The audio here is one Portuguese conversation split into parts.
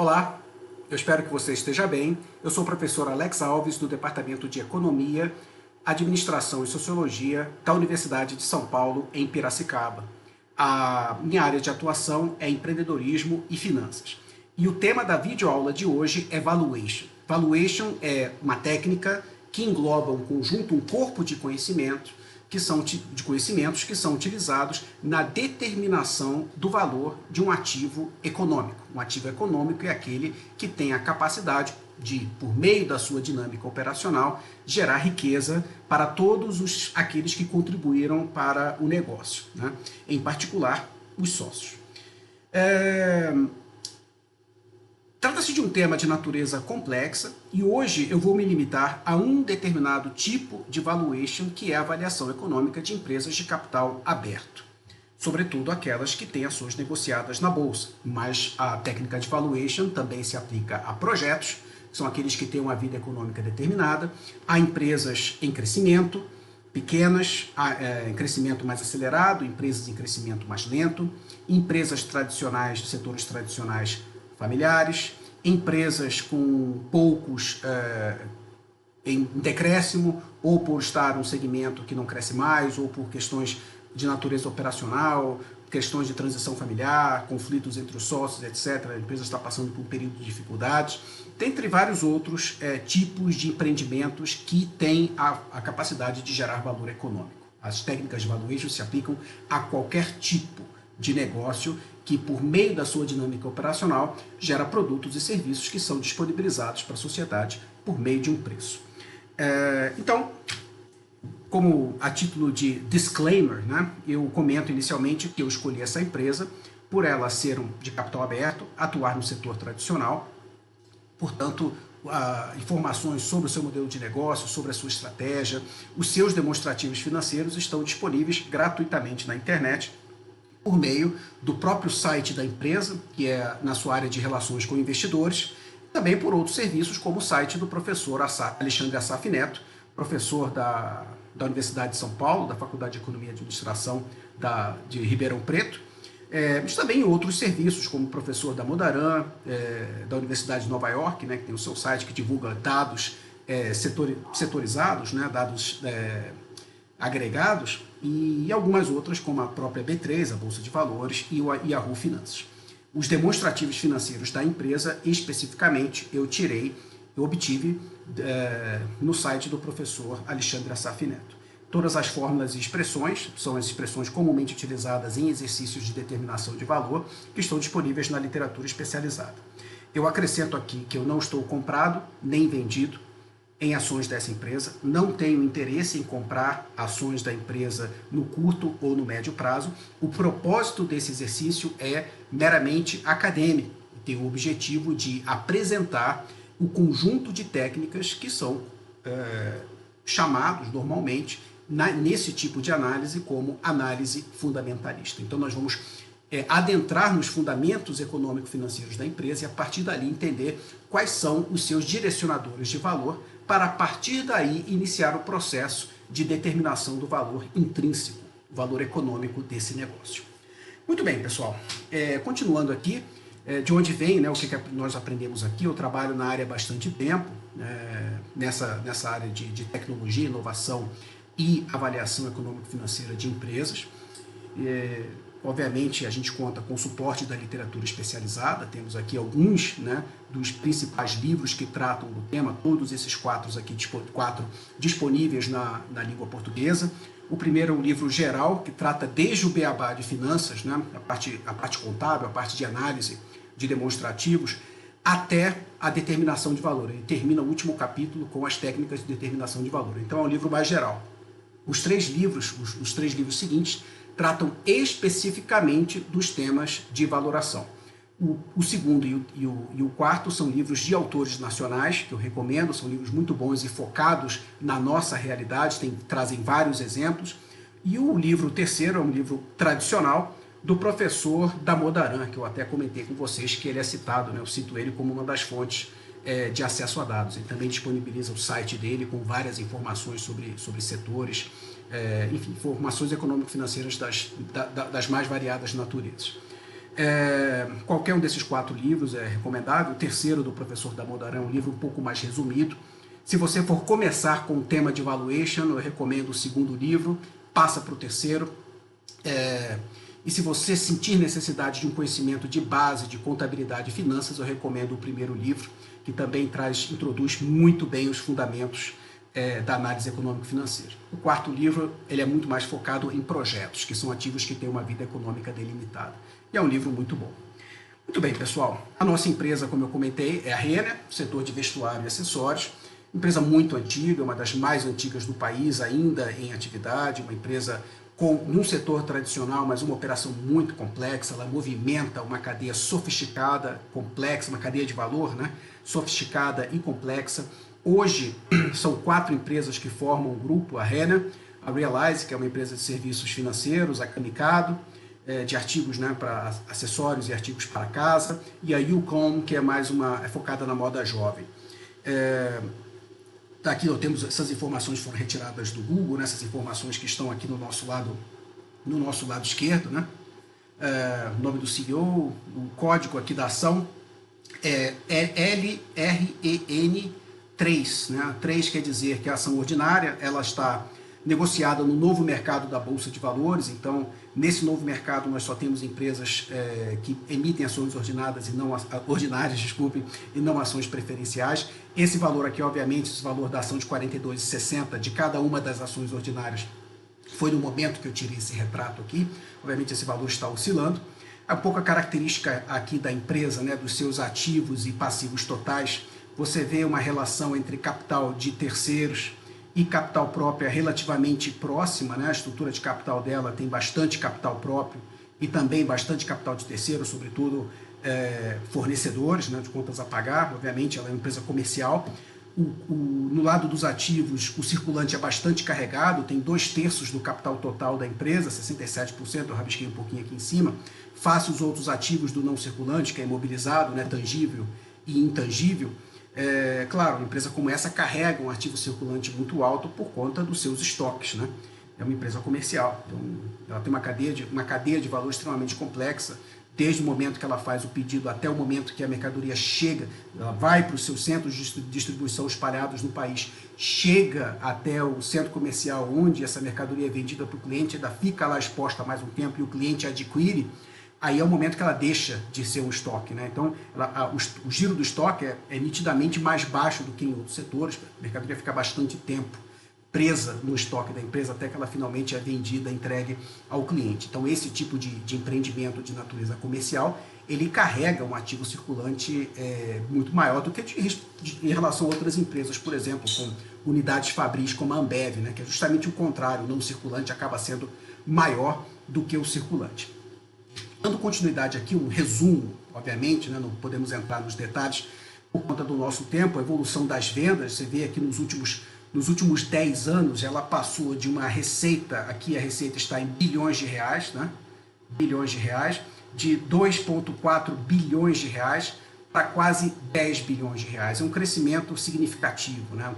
Olá, eu espero que você esteja bem. Eu sou o professor Alex Alves, do Departamento de Economia, Administração e Sociologia da Universidade de São Paulo, em Piracicaba. A minha área de atuação é empreendedorismo e finanças. E o tema da videoaula de hoje é valuation. Valuation é uma técnica que engloba um conjunto, um corpo de conhecimentos que são utilizados na determinação do valor de um ativo econômico. Um ativo econômico é aquele que tem a capacidade de, por meio da sua dinâmica operacional, gerar riqueza para todos aqueles que contribuíram para o negócio, né? Em particular, os sócios. Trata-se de um tema de natureza complexa e hoje eu vou me limitar a um determinado tipo de valuation, que é a avaliação econômica de empresas de capital aberto, sobretudo aquelas que têm ações negociadas na bolsa. Mas a técnica de valuation também se aplica a projetos, que são aqueles que têm uma vida econômica determinada, a empresas em crescimento, pequenas, em crescimento mais acelerado, empresas em crescimento mais lento, empresas tradicionais, setores tradicionais familiares, empresas com poucos em decréscimo, ou por estar num segmento que não cresce mais, ou por questões de natureza operacional, questões de transição familiar, conflitos entre os sócios, etc. A empresa está passando por um período de dificuldades, dentre vários outros tipos de empreendimentos que têm a capacidade de gerar valor econômico. As técnicas de valuation se aplicam a qualquer tipo de negócio que, por meio da sua dinâmica operacional, gera produtos e serviços que são disponibilizados para a sociedade por meio de um preço. Então, como a título de disclaimer, né, eu comento inicialmente que eu escolhi essa empresa por ela ser de capital aberto, atuar no setor tradicional, portanto, informações sobre o seu modelo de negócio, sobre a sua estratégia, os seus demonstrativos financeiros estão disponíveis gratuitamente na internet, por meio do próprio site da empresa, que é na sua área de relações com investidores, também por outros serviços, como o site do professor Alexandre Assaf Neto, professor da Universidade de São Paulo, da Faculdade de Economia e Administração de Ribeirão Preto, mas também outros serviços, como o professor da Modaran, da Universidade de Nova York, né, que tem o seu site que divulga dados setorizados, né, dados agregados, e algumas outras, como a própria B3, a Bolsa de Valores, e o Yahoo Finanças. Os demonstrativos financeiros da empresa, especificamente, eu obtive no site do professor Alexandre Assaf Neto. Todas as fórmulas e expressões são as expressões comumente utilizadas em exercícios de determinação de valor, que estão disponíveis na literatura especializada. Eu acrescento aqui que eu não estou comprado nem vendido em ações dessa empresa, não tenho interesse em comprar ações da empresa no curto ou no médio prazo. O propósito desse exercício é meramente acadêmico, tem o objetivo de apresentar o conjunto de técnicas que são chamados normalmente nesse tipo de análise como análise fundamentalista. Então nós vamos adentrar nos fundamentos econômico-financeiros da empresa e a partir dali entender quais são os seus direcionadores de valor, para a partir daí iniciar o processo de determinação do valor intrínseco, valor econômico desse negócio. Muito bem, pessoal. Continuando aqui, de onde vem, né, o que nós aprendemos aqui. Eu trabalho na área há bastante tempo, nessa área de tecnologia, inovação e avaliação econômico-financeira de empresas. Obviamente, a gente conta com o suporte da literatura especializada, temos aqui alguns, né, dos principais livros que tratam do tema, todos esses quatro disponíveis na língua portuguesa. O primeiro é um livro geral, que trata desde o beabá de finanças, né, a parte contábil, a parte de análise de demonstrativos, até a determinação de valor. Ele termina o último capítulo com as técnicas de determinação de valor. Então é um livro mais geral. Os três livros seguintes tratam especificamente dos temas de valoração. O segundo e o quarto são livros de autores nacionais, que eu recomendo, são livros muito bons e focados na nossa realidade, trazem vários exemplos. E o livro terceiro é um livro tradicional do professor da Modaran, que eu até comentei com vocês que ele é citado, né? Eu cito ele como uma das fontes de acesso a dados. Ele também disponibiliza o site dele com várias informações sobre setores, enfim, informações econômico-financeiras das mais variadas naturezas. Qualquer um desses 4 livros é recomendável. O terceiro, do professor Damodaran, é um livro um pouco mais resumido. Se você for começar com o tema de valuation, eu recomendo o segundo livro, passa para o terceiro. E se você sentir necessidade de um conhecimento de base de contabilidade e finanças, eu recomendo o primeiro livro, que também introduz muito bem os fundamentos da análise econômico-financeira. O quarto livro ele é muito mais focado em projetos, que são ativos que têm uma vida econômica delimitada. E é um livro muito bom. Muito bem, pessoal. A nossa empresa, como eu comentei, é a Renner, setor de vestuário e acessórios. Empresa muito antiga, uma das mais antigas do país, ainda em atividade, uma empresa num setor tradicional, mas uma operação muito complexa. Ela movimenta uma cadeia sofisticada, complexa, uma cadeia de valor, né? Sofisticada e complexa. Hoje, são 4 empresas que formam o grupo, a Renner, a Realize, que é uma empresa de serviços financeiros, a Camicado, de artigos, né, para acessórios e artigos para casa, e a Yukon, que é focada na moda jovem. Aqui temos essas informações que foram retiradas do Google, né, essas informações que estão aqui no nosso lado esquerdo, né? O nome do CEO, o código aqui da ação é LREN3, né? 3 quer dizer que a ação ordinária ela está negociada no novo mercado da Bolsa de Valores. Então, nesse novo mercado, nós só temos empresas que emitem ações ordinárias e não ações preferenciais. Esse valor aqui, obviamente, esse valor da ação de R$ 42,60 de cada uma das ações ordinárias foi no momento que eu tirei esse retrato aqui. Obviamente, esse valor está oscilando. A pouca característica aqui da empresa, né, dos seus ativos e passivos totais, você vê uma relação entre capital de terceiros e capital próprio relativamente próxima, né? A estrutura de capital dela tem bastante capital próprio e também bastante capital de terceiro, sobretudo fornecedores, né, de contas a pagar. Obviamente ela é uma empresa comercial. No lado dos ativos, o circulante é bastante carregado, tem 2/3 do capital total da empresa, 67%, eu rabisquei um pouquinho aqui em cima, face os outros ativos do não circulante, que é imobilizado, né, tangível e intangível. Claro, uma empresa como essa carrega um ativo circulante muito alto por conta dos seus estoques, né? É uma empresa comercial, então ela tem uma cadeia de valor extremamente complexa, desde o momento que ela faz o pedido até o momento que a mercadoria chega, ela vai para os seus centros de distribuição espalhados no país, chega até o centro comercial onde essa mercadoria é vendida para o cliente, ainda fica lá exposta mais um tempo e o cliente adquire. Aí é o momento que ela deixa de ser um estoque, né? Então, o giro do estoque é nitidamente mais baixo do que em outros setores. A mercadoria fica bastante tempo presa no estoque da empresa até que ela finalmente é vendida, entregue ao cliente. Então, esse tipo de empreendimento de natureza comercial, ele carrega um ativo circulante muito maior do que em relação a outras empresas, por exemplo, com unidades fabris como a Ambev, né? Que é justamente o contrário, o não circulante acaba sendo maior do que o circulante. Dando continuidade aqui, um resumo, obviamente, né, não podemos entrar nos detalhes por conta do nosso tempo, a evolução das vendas, você vê aqui nos últimos 10 anos, ela passou de uma receita, aqui a receita está em bilhões de reais, né, bilhões de reais, de 2,4 bilhões de reais para quase 10 bilhões de reais. É um crescimento significativo, né,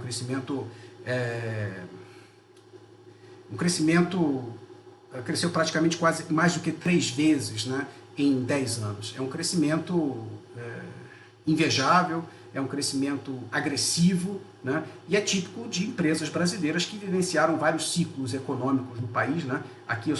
cresceu praticamente quase mais do que 3 vezes, né, em 10 anos. É um crescimento invejável, é um crescimento agressivo, né, e é típico de empresas brasileiras que vivenciaram vários ciclos econômicos no país, né. Aqui eu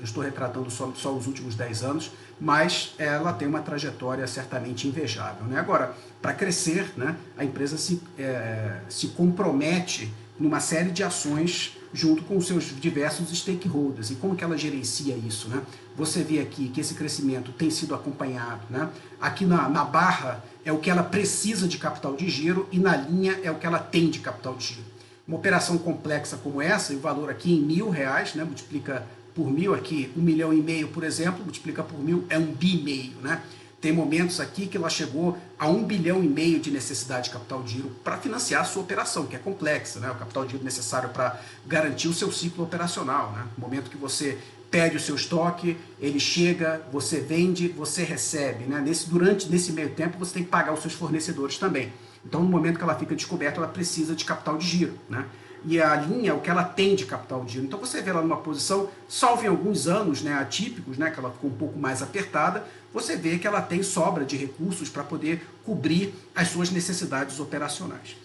estou retratando só os últimos 10 anos, mas ela tem uma trajetória certamente invejável, né. Agora, para crescer, né, a empresa se compromete numa série de ações junto com os seus diversos stakeholders. E como que ela gerencia isso, né? Você vê aqui que esse crescimento tem sido acompanhado, né? Aqui na barra é o que ela precisa de capital de giro e na linha é o que ela tem de capital de giro. Uma operação complexa como essa, e o valor aqui em R$ 1.000, né? Multiplica por 1.000 aqui, 1,5 milhão, por exemplo, multiplica por 1.000, é 1,5 bi, né? Tem momentos aqui que ela chegou a 1,5 bilhão de necessidade de capital de giro para financiar a sua operação, que é complexa, né? O capital de giro necessário para garantir o seu ciclo operacional, né? No momento que você pede o seu estoque, ele chega, você vende, você recebe, né? Nesse meio tempo você tem que pagar os seus fornecedores também. Então, no momento que ela fica descoberta, ela precisa de capital de giro, né? e a linha é o que ela tem de capital de giro. Então você vê ela numa posição, salvo em alguns anos, né, atípicos, né, que ela ficou um pouco mais apertada, você vê que ela tem sobra de recursos para poder cobrir as suas necessidades operacionais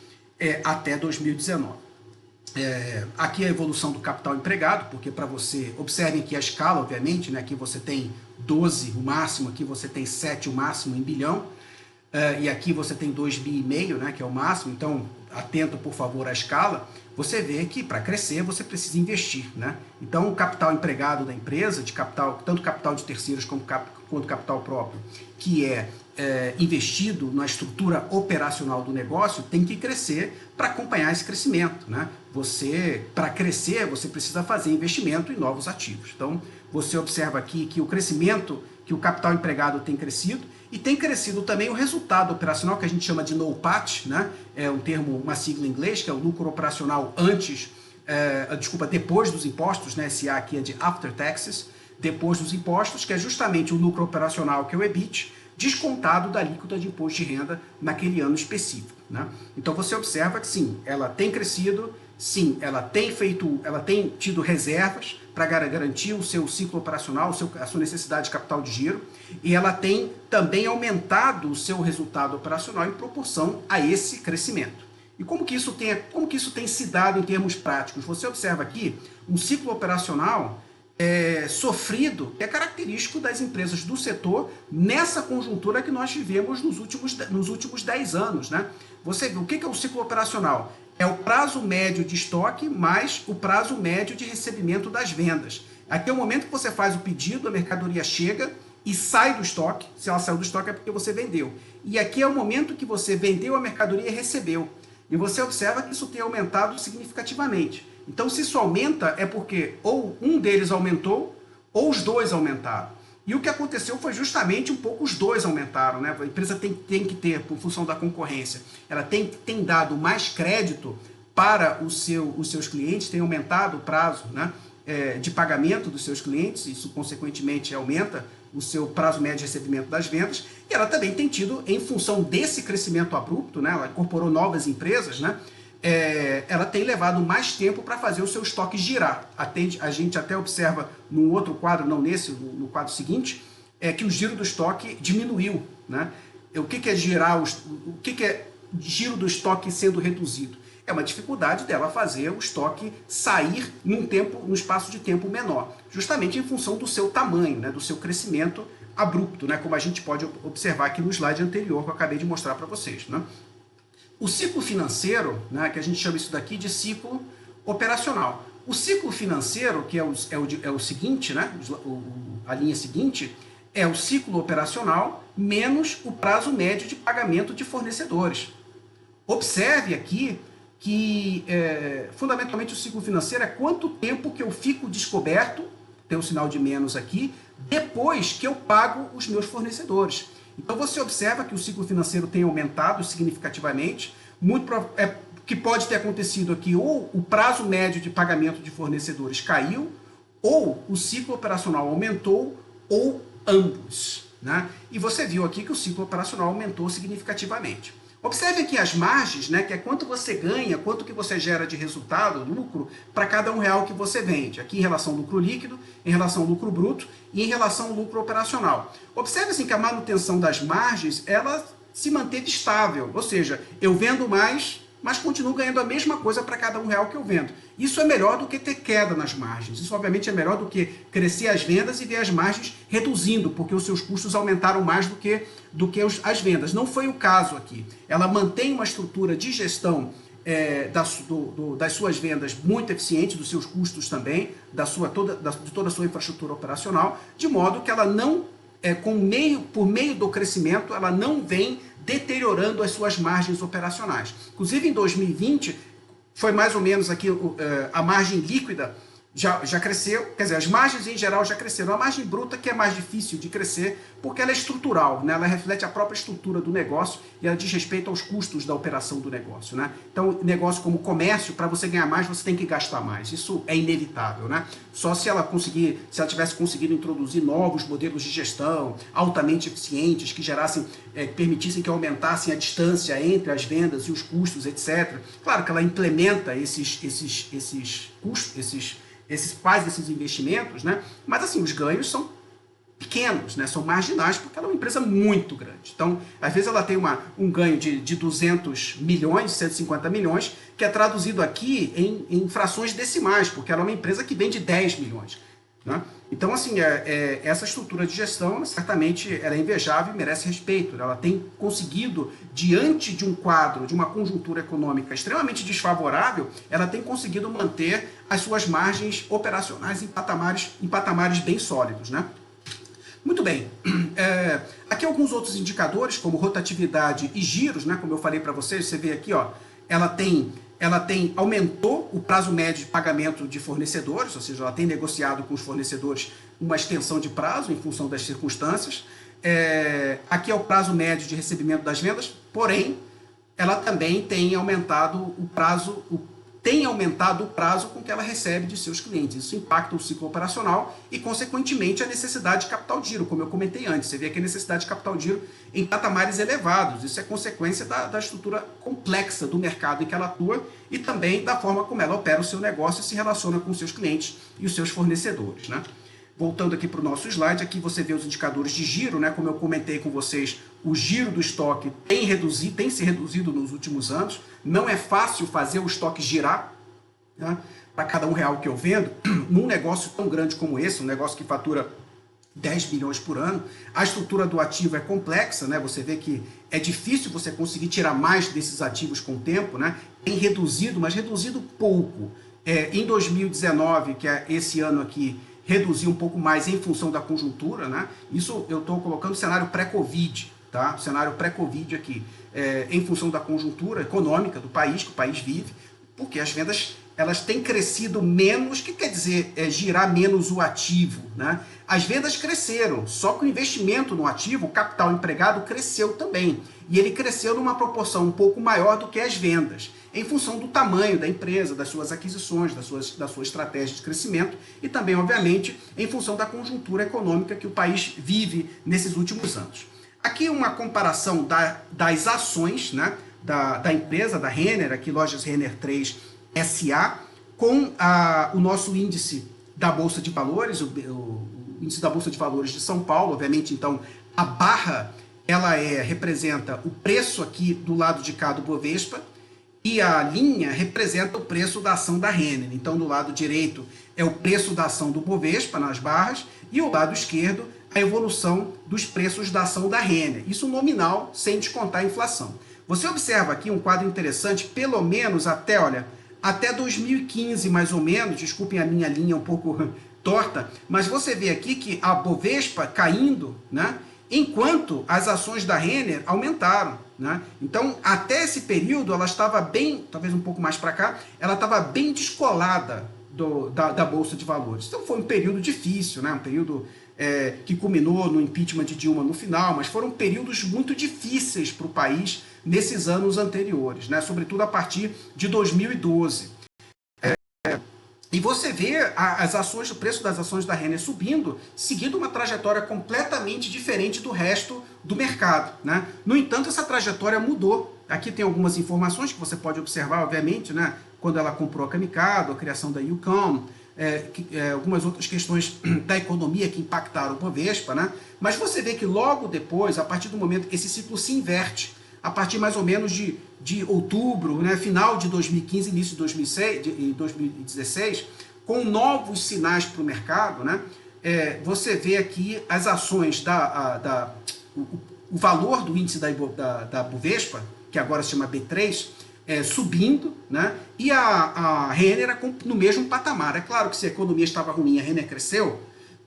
até 2019. Aqui é a evolução do capital empregado, porque para você, observem que a escala, obviamente, né, aqui você tem 12 o máximo, aqui você tem 7 o máximo em bilhão, e aqui você tem 2,5 bi, né, que é o máximo, então atento por favor à escala. Você vê que para crescer você precisa investir, né? Então o capital empregado da empresa, de capital, tanto capital de terceiros quanto capital próprio, que é investido na estrutura operacional do negócio, tem que crescer para acompanhar esse crescimento, né? Para crescer, você precisa fazer investimento em novos ativos. Então, você observa aqui que o crescimento, que o capital empregado tem crescido, e tem crescido também o resultado operacional, que a gente chama de NOPAT, né? É um termo, uma sigla em inglês, que é o lucro operacional depois dos impostos, né? Esse A aqui é de after taxes, depois dos impostos, que é justamente o lucro operacional, que é o EBIT, descontado da alíquota de imposto de renda naquele ano específico, né? Então você observa que sim, ela tem crescido, sim, ela tem tido reservas para garantir o seu ciclo operacional, a sua necessidade de capital de giro, e ela tem também aumentado o seu resultado operacional em proporção a esse crescimento. E como que isso tem se dado em termos práticos? Você observa aqui um ciclo operacional sofrido, que é característico das empresas do setor nessa conjuntura que nós vivemos nos últimos 10 anos, né? Você vê, o que é o ciclo operacional? É o prazo médio de estoque mais o prazo médio de recebimento das vendas. Aqui é o momento que você faz o pedido, a mercadoria chega e sai do estoque. Se ela saiu do estoque é porque você vendeu. E aqui é o momento que você vendeu a mercadoria e recebeu. E você observa que isso tem aumentado significativamente. Então, se isso aumenta, é porque ou um deles aumentou, ou os dois aumentaram. E o que aconteceu foi justamente um pouco os dois aumentaram, né? A empresa tem que ter, por função da concorrência, ela tem dado mais crédito para os seus clientes, tem aumentado o prazo, né, de pagamento dos seus clientes, isso consequentemente aumenta o seu prazo médio de recebimento das vendas, e ela também tem tido, em função desse crescimento abrupto, né, ela incorporou novas empresas, né, ela tem levado mais tempo para fazer o seu estoque girar. A gente até observa num outro quadro, não nesse, no quadro seguinte, que o giro do estoque diminuiu, né? O que é girar, o que é giro do estoque sendo reduzido? É uma dificuldade dela fazer o estoque sair num espaço de tempo menor, justamente em função do seu tamanho, né, do seu crescimento abrupto, né, como a gente pode observar aqui no slide anterior que eu acabei de mostrar para vocês, né? O ciclo financeiro, né, que a gente chama isso daqui de ciclo operacional. O ciclo financeiro, que é o seguinte, né, a linha seguinte, é o ciclo operacional menos o prazo médio de pagamento de fornecedores. Observe aqui que, fundamentalmente, o ciclo financeiro é quanto tempo que eu fico descoberto, tem um sinal de menos aqui, depois que eu pago os meus fornecedores. Então você observa que o ciclo financeiro tem aumentado significativamente, que pode ter acontecido aqui, ou o prazo médio de pagamento de fornecedores caiu, ou o ciclo operacional aumentou, ou ambos, né? E você viu aqui que o ciclo operacional aumentou significativamente. Observe aqui as margens, né, que é quanto você ganha, quanto que você gera de resultado, lucro, para cada R$1 que você vende. Aqui em relação ao lucro líquido, em relação ao lucro bruto e em relação ao lucro operacional. Observe assim, que a manutenção das margens, ela se manteve estável. Ou seja, eu vendo mais, mas continuo ganhando a mesma coisa para cada R$1 que eu vendo. Isso é melhor do que ter queda nas margens. Isso, obviamente, é melhor do que crescer as vendas e ver as margens reduzindo, porque os seus custos aumentaram mais do que as vendas. Não foi o caso aqui. Ela mantém uma estrutura de gestão das suas vendas muito eficiente, dos seus custos também, de toda a sua infraestrutura operacional, de modo que ela não, por meio do crescimento, ela não vem deteriorando as suas margens operacionais. Inclusive, em 2020, foi mais ou menos aqui a margem líquida já cresceu, quer dizer, as margens em geral já cresceram. A margem bruta que é mais difícil de crescer porque ela é estrutural, né? Ela reflete a própria estrutura do negócio e ela diz respeito aos custos da operação do negócio, né? Então, negócio como comércio, para você ganhar mais, você tem que gastar mais. Isso é inevitável, né? Só se ela tivesse conseguido introduzir novos modelos de gestão altamente eficientes que gerassem, permitissem que aumentassem a distância entre as vendas e os custos, etc. Claro que ela implementa esses custos, faz esses investimentos, né? Mas assim, os ganhos são pequenos, né? São marginais, porque ela é uma empresa muito grande. Então, às vezes ela tem um ganho de 200 milhões, 150 milhões, que é traduzido aqui em frações decimais, porque ela é uma empresa que vende 10 milhões. Né? Então, assim, essa estrutura de gestão, certamente, ela é invejável e merece respeito. Ela tem conseguido, diante de um quadro, de uma conjuntura econômica extremamente desfavorável, ela tem conseguido manter as suas margens operacionais em patamares bem sólidos, né? Muito bem, aqui alguns outros indicadores, como rotatividade e giros, né? Como eu falei para vocês, você vê aqui, ó, aumentou o prazo médio de pagamento de fornecedores, ou seja, ela tem negociado com os fornecedores uma extensão de prazo em função das circunstâncias. Aqui é o prazo médio de recebimento das vendas, porém, ela também tem aumentado o prazo com que ela recebe de seus clientes. Isso impacta o ciclo operacional e, consequentemente, a necessidade de capital de giro, como eu comentei antes. Você vê aqui a necessidade de capital de giro em patamares elevados. Isso é consequência da estrutura complexa do mercado em que ela atua e também da forma como ela opera o seu negócio e se relaciona com os seus clientes e os seus fornecedores, né? Voltando aqui para o nosso slide, aqui você vê os indicadores de giro, né? Como eu comentei com vocês, o giro do estoque tem se reduzido nos últimos anos. Não é fácil fazer o estoque girar, né? Para cada R$1 que eu vendo, num negócio tão grande como esse, um negócio que fatura 10 bilhões por ano, a estrutura do ativo é complexa, né? Você vê que é difícil você conseguir tirar mais desses ativos com o tempo, né? Tem reduzido, mas reduzido pouco. Em 2019, que é esse ano aqui, reduziu um pouco mais em função da conjuntura, né? Isso eu estou colocando cenário pré-Covid, tá? Cenário pré-Covid aqui, em função da conjuntura econômica do país, que o país vive, porque as vendas elas têm crescido menos, que quer dizer girar menos o ativo, né? As vendas cresceram, só que o investimento no ativo, o capital empregado, cresceu também. E ele cresceu numa proporção um pouco maior do que as vendas, em função do tamanho da empresa, das suas aquisições, da sua estratégia de crescimento e também, obviamente, em função da conjuntura econômica que o país vive nesses últimos anos. Aqui uma comparação das ações, né, da empresa, da Renner, aqui Lojas Renner 3 SA, com o nosso índice da Bolsa de Valores, o índice da Bolsa de Valores de São Paulo. Obviamente, então, a barra ela representa o preço aqui do lado de cá do Bovespa e a linha representa o preço da ação da Renner. Então, do lado direito é o preço da ação do Bovespa nas barras e o lado esquerdo a evolução dos preços da ação da Renner. Isso nominal, sem descontar a inflação. Você observa aqui um quadro interessante, pelo menos até 2015, mais ou menos, desculpem a minha linha um pouco torta, mas você vê aqui que a Bovespa caindo, né, enquanto as ações da Renner aumentaram, né? Então, até esse período, ela estava bem, talvez um pouco mais para cá, ela estava bem descolada da Bolsa de Valores. Então, foi um período difícil, né? Um período que culminou no impeachment de Dilma no final, mas foram períodos muito difíceis para o país nesses anos anteriores, né? Sobretudo a partir de 2012. E você vê o preço das ações da Renner subindo, seguindo uma trajetória completamente diferente do resto do mercado, né? No entanto, essa trajetória mudou. Aqui tem algumas informações que você pode observar, obviamente, né? Quando ela comprou a Camicado, a criação da Yukon, algumas outras questões da economia que impactaram o Bovespa, né? Mas você vê que logo depois, a partir do momento que esse ciclo se inverte, a partir mais ou menos de outubro, né, final de 2015, início de 2016, com novos sinais para o mercado, né, você vê aqui as ações, o valor do índice da Bovespa, que agora se chama B3, subindo, né, e a Renner no mesmo patamar. É claro que se a economia estava ruim, a Renner cresceu,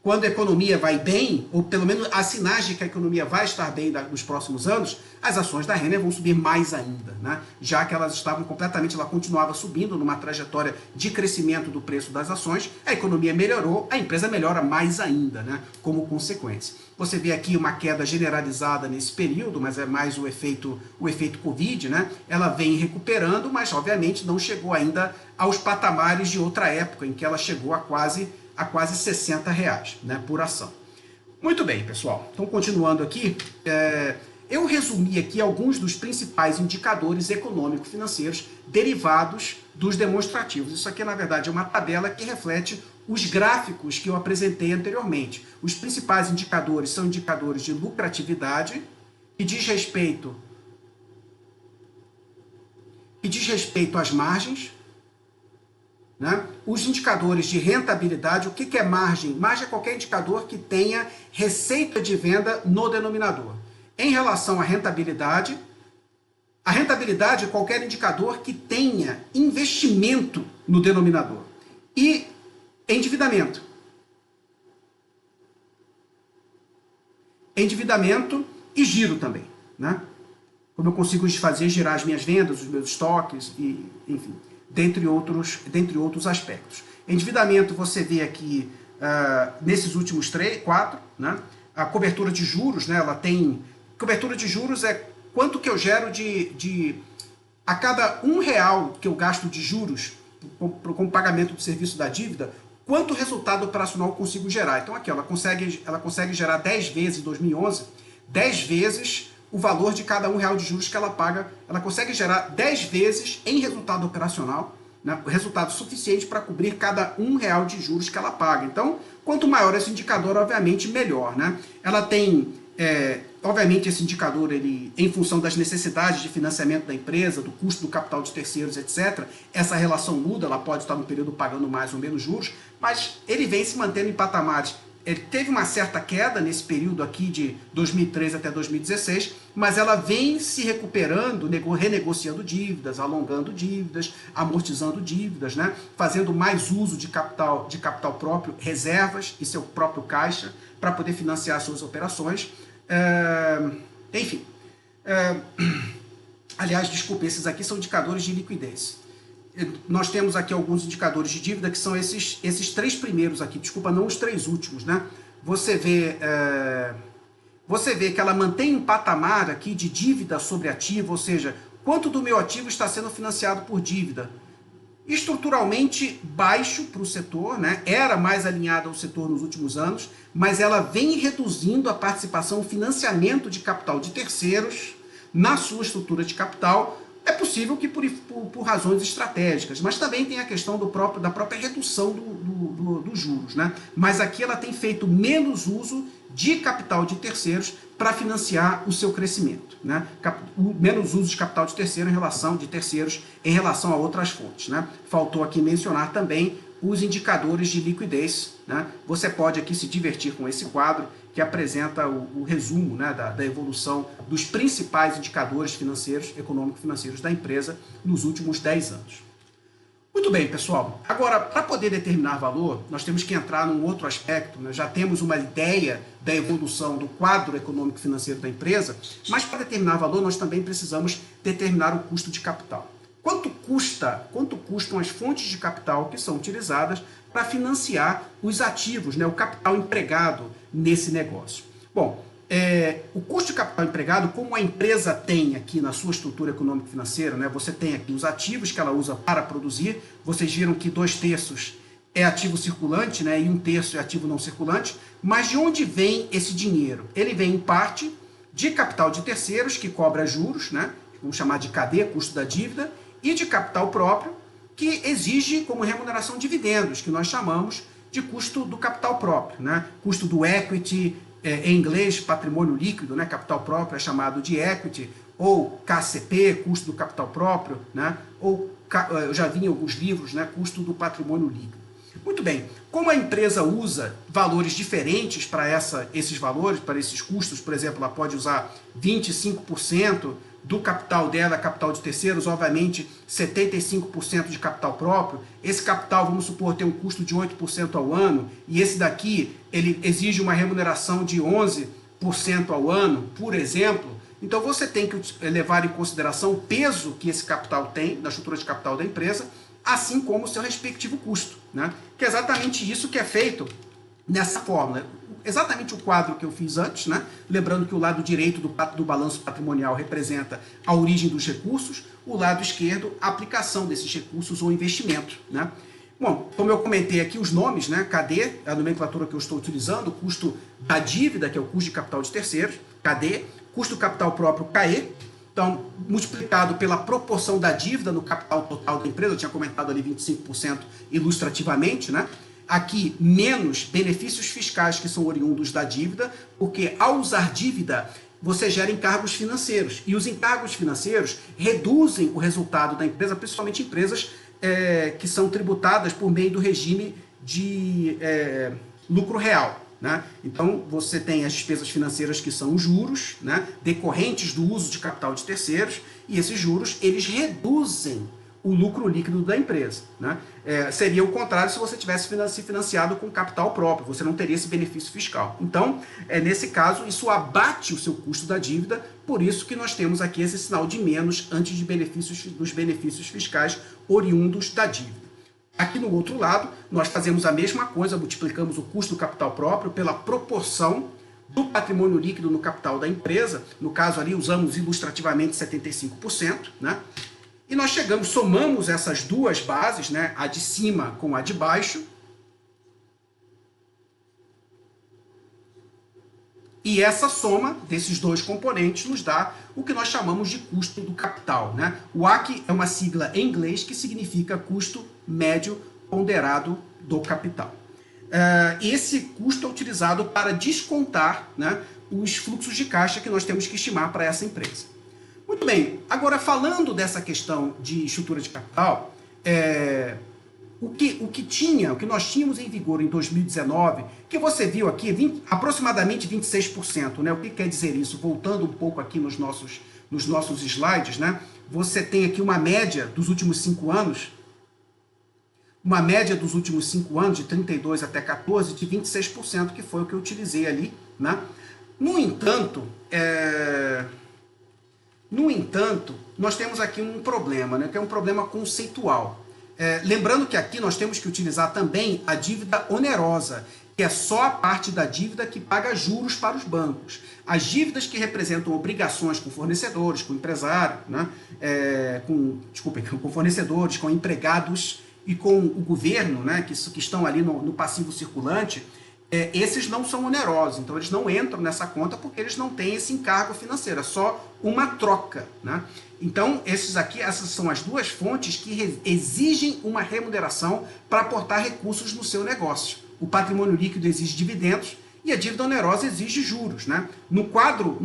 quando a economia vai bem, ou pelo menos há sinais de que a economia vai estar bem nos próximos anos, as ações da Renner vão subir mais ainda, né? Já que elas estavam completamente, ela continuava subindo numa trajetória de crescimento do preço das ações, a economia melhorou, a empresa melhora mais ainda, né? Como consequência. Você vê aqui uma queda generalizada nesse período, mas é mais o efeito Covid, né? Ela vem recuperando, mas obviamente não chegou ainda aos patamares de outra época, em que ela chegou a quase R$60, né, por ação. Muito bem, pessoal. Então, continuando aqui, eu resumi aqui alguns dos principais indicadores econômico-financeiros derivados dos demonstrativos. Isso aqui, na verdade, é uma tabela que reflete os gráficos que eu apresentei anteriormente. Os principais indicadores são indicadores de lucratividade, que diz respeito às margens, né? Os indicadores de rentabilidade. O que é margem? Margem é qualquer indicador que tenha receita de venda no denominador. Em relação à rentabilidade, a rentabilidade é qualquer indicador que tenha investimento no denominador. E endividamento. Endividamento e giro também, né? Como eu consigo fazer girar as minhas vendas, os meus estoques, e, enfim, dentre outros aspectos. Endividamento, você vê aqui, nesses últimos 4, né? A cobertura de juros, né? Ela tem... Cobertura de juros é quanto que eu gero a cada R$1 que eu gasto de juros com pagamento do serviço da dívida, quanto resultado operacional eu consigo gerar. Então aqui, ela consegue gerar 10 vezes, em 2011, 10 vezes o valor de cada R$1 de juros que ela paga. Ela consegue gerar 10 vezes em resultado operacional, né, resultado suficiente para cobrir cada R$1 de juros que ela paga. Então, quanto maior esse indicador, obviamente, melhor, né? Ela tem, obviamente, esse indicador, ele, em função das necessidades de financiamento da empresa, do custo do capital de terceiros, etc., essa relação muda, ela pode estar no período pagando mais ou menos juros, mas ele vem se mantendo em patamares. Ele teve uma certa queda nesse período aqui de 2013 até 2016, mas ela vem se recuperando, renegociando dívidas, alongando dívidas, amortizando dívidas, né? Fazendo mais uso de capital próprio, reservas e seu próprio caixa para poder financiar suas operações. Enfim. Aliás, desculpe, esses aqui são indicadores de liquidez. Nós temos aqui alguns indicadores de dívida, que são esses 3 primeiros aqui, desculpa, não os 3 últimos, né? Você vê que ela mantém um patamar aqui de dívida sobre ativo, ou seja, quanto do meu ativo está sendo financiado por dívida. Estruturalmente baixo para o setor, né? Era mais alinhada ao setor nos últimos anos, mas ela vem reduzindo a participação, o financiamento de capital de terceiros na sua estrutura de capital. É possível que por razões estratégicas, mas também tem a questão da própria redução dos juros, né? Mas aqui ela tem feito menos uso de capital de terceiros para financiar o seu crescimento, né? Menos uso de capital de terceiros em relação a outras fontes, né? Faltou aqui mencionar também os indicadores de liquidez, né? Você pode aqui se divertir com esse quadro que apresenta o resumo, né, da evolução dos principais indicadores financeiros, econômico-financeiros da empresa nos últimos 10 anos. Muito bem, pessoal. Agora, para poder determinar valor, nós temos que entrar num outro aspecto, né? Já temos uma ideia da evolução do quadro econômico-financeiro da empresa, mas para determinar valor nós também precisamos determinar o custo de capital. Quanto custam as fontes de capital que são utilizadas para financiar os ativos, né, o capital empregado nesse negócio? Bom, o custo de capital empregado, como a empresa tem aqui na sua estrutura econômico-financeira, né, você tem aqui os ativos que ela usa para produzir, vocês viram que 2/3 é ativo circulante, né, e 1/3 é ativo não circulante, mas de onde vem esse dinheiro? Ele vem em parte de capital de terceiros, que cobra juros, né, vamos chamar de KD, custo da dívida, e de capital próprio, que exige como remuneração dividendos, que nós chamamos de custo do capital próprio, né? Custo do equity, em inglês, patrimônio líquido, né? Capital próprio é chamado de equity, ou KCP, custo do capital próprio, né? Ou, eu já vi em alguns livros, né? Custo do patrimônio líquido. Muito bem, como a empresa usa valores diferentes para esses valores, para esses custos, por exemplo, ela pode usar 25% do capital dela, capital de terceiros, obviamente 75% de capital próprio. Esse capital, vamos supor, tem um custo de 8% ao ano, e esse daqui ele exige uma remuneração de 11% ao ano, por exemplo. Então você tem que levar em consideração o peso que esse capital tem na estrutura de capital da empresa, assim como o seu respectivo custo, né? Que é exatamente isso que é feito nessa fórmula. Exatamente o quadro que eu fiz antes, né? Lembrando que o lado direito do balanço patrimonial representa a origem dos recursos, o lado esquerdo, a aplicação desses recursos ou investimento, né? Bom, como eu comentei aqui, os nomes, né? KD, a nomenclatura que eu estou utilizando, o custo da dívida, que é o custo de capital de terceiros, KD, custo capital próprio, KE, então, multiplicado pela proporção da dívida no capital total da empresa, eu tinha comentado ali 25% ilustrativamente, né? Aqui, menos benefícios fiscais que são oriundos da dívida, porque ao usar dívida, você gera encargos financeiros. E os encargos financeiros reduzem o resultado da empresa, principalmente empresas que são tributadas por meio do regime de lucro real, né? Então, você tem as despesas financeiras que são os juros, né, decorrentes do uso de capital de terceiros, e esses juros, eles reduzem o lucro líquido da empresa, né? Seria o contrário se você tivesse se financiado com capital próprio, você não teria esse benefício fiscal. Então, nesse caso, isso abate o seu custo da dívida, por isso que nós temos aqui esse sinal de menos antes de dos benefícios fiscais oriundos da dívida. Aqui no outro lado, nós fazemos a mesma coisa, multiplicamos o custo do capital próprio pela proporção do patrimônio líquido no capital da empresa, no caso ali usamos ilustrativamente 75%, né? E nós somamos essas duas bases, né, a de cima com a de baixo, e essa soma desses dois componentes nos dá o que nós chamamos de custo do capital, né? O AC é uma sigla em inglês que significa custo médio ponderado do capital. Esse custo é utilizado para descontar, né, os fluxos de caixa que nós temos que estimar para essa empresa. Muito bem, agora falando dessa questão de estrutura de capital, o que nós tínhamos em vigor em 2019, que você viu aqui, aproximadamente 26%, né? O que quer dizer isso? Voltando um pouco aqui nos nossos slides, né? Você tem aqui uma média dos últimos 5 anos, de 32 até 14, de 26%, que foi o que eu utilizei ali, né? No entanto, nós temos aqui um problema, né, que é um problema conceitual. Lembrando que aqui nós temos que utilizar também a dívida onerosa, que é só a parte da dívida que paga juros para os bancos. As dívidas que representam obrigações com fornecedores, com empresário, né, com fornecedores, com empregados e com o governo, né, que estão ali no passivo circulante, esses não são onerosos, então eles não entram nessa conta porque eles não têm esse encargo financeiro, é só uma troca, né? Então, essas são as duas fontes que exigem uma remuneração para aportar recursos no seu negócio. O patrimônio líquido exige dividendos e a dívida onerosa exige juros, né? No quadro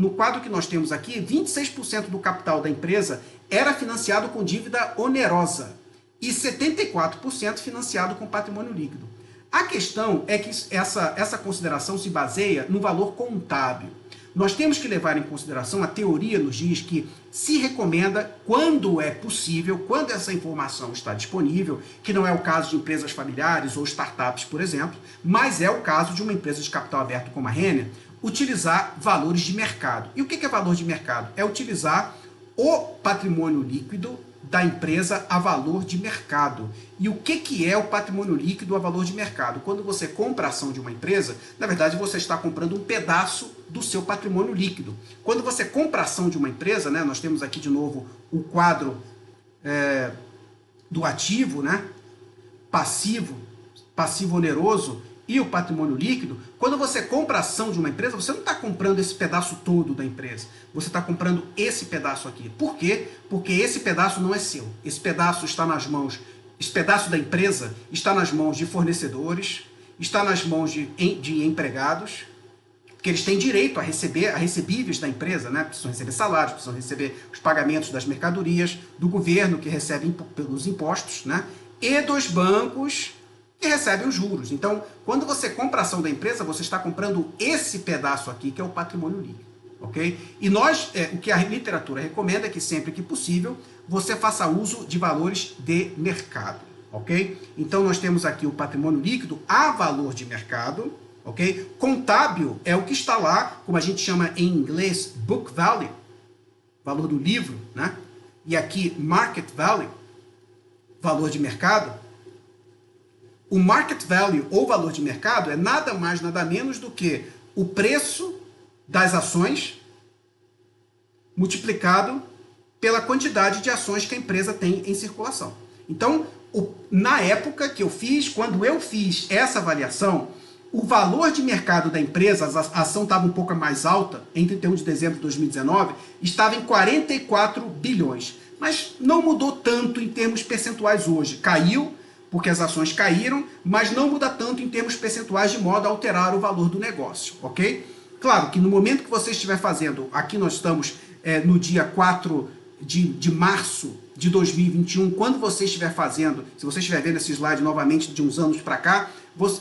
que nós temos aqui, 26% do capital da empresa era financiado com dívida onerosa e 74% financiado com patrimônio líquido. A questão é que essa consideração se baseia no valor contábil. Nós temos que levar em consideração, a teoria nos diz que se recomenda, quando é possível, quando essa informação está disponível, que não é o caso de empresas familiares ou startups, por exemplo, mas é o caso de uma empresa de capital aberto como a Renner, utilizar valores de mercado. E o que é valor de mercado? É utilizar o patrimônio líquido da empresa a valor de mercado. E o que é o patrimônio líquido a valor de mercado? Quando você compra a ação de uma empresa, na verdade você está comprando um pedaço do seu patrimônio líquido. Quando você compra a ação de uma empresa, né, nós temos aqui de novo o quadro do ativo, né, passivo oneroso e o patrimônio líquido. Quando você compra a ação de uma empresa, você não está comprando esse pedaço todo da empresa. Você está comprando esse pedaço aqui. Por quê? Porque esse pedaço não é seu. Esse pedaço da empresa está nas mãos de fornecedores, está nas mãos de empregados, porque eles têm direito a recebíveis da empresa, né? Precisam receber salários, precisam receber os pagamentos das mercadorias, do governo, que recebe pelos impostos, né? E dos bancos, que recebem os juros. Então, quando você compra a ação da empresa, você está comprando esse pedaço aqui, que é o patrimônio líquido. ok? E nós, o que a literatura recomenda é que sempre que possível, você faça uso de valores de mercado, ok? Então nós temos aqui o patrimônio líquido a valor de mercado, ok? Contábil é o que está lá, como a gente chama em inglês, book value, valor do livro, né? E aqui market value, valor de mercado. O market value ou valor de mercado é nada mais, nada menos do que o preço das ações multiplicado pela quantidade de ações que a empresa tem em circulação. Então, na época que eu fiz, quando eu fiz essa avaliação, o valor de mercado da empresa, a ação estava um pouco mais alta, em 31 de dezembro de 2019, estava em 44 bilhões. Mas não mudou tanto em termos percentuais hoje. Caiu, porque as ações caíram, mas não muda tanto em termos percentuais de modo a alterar o valor do negócio, ok? Claro que no momento que você estiver fazendo, aqui nós estamos no dia 4 de março de 2021, quando você estiver fazendo, se você estiver vendo esse slide novamente de uns anos para cá,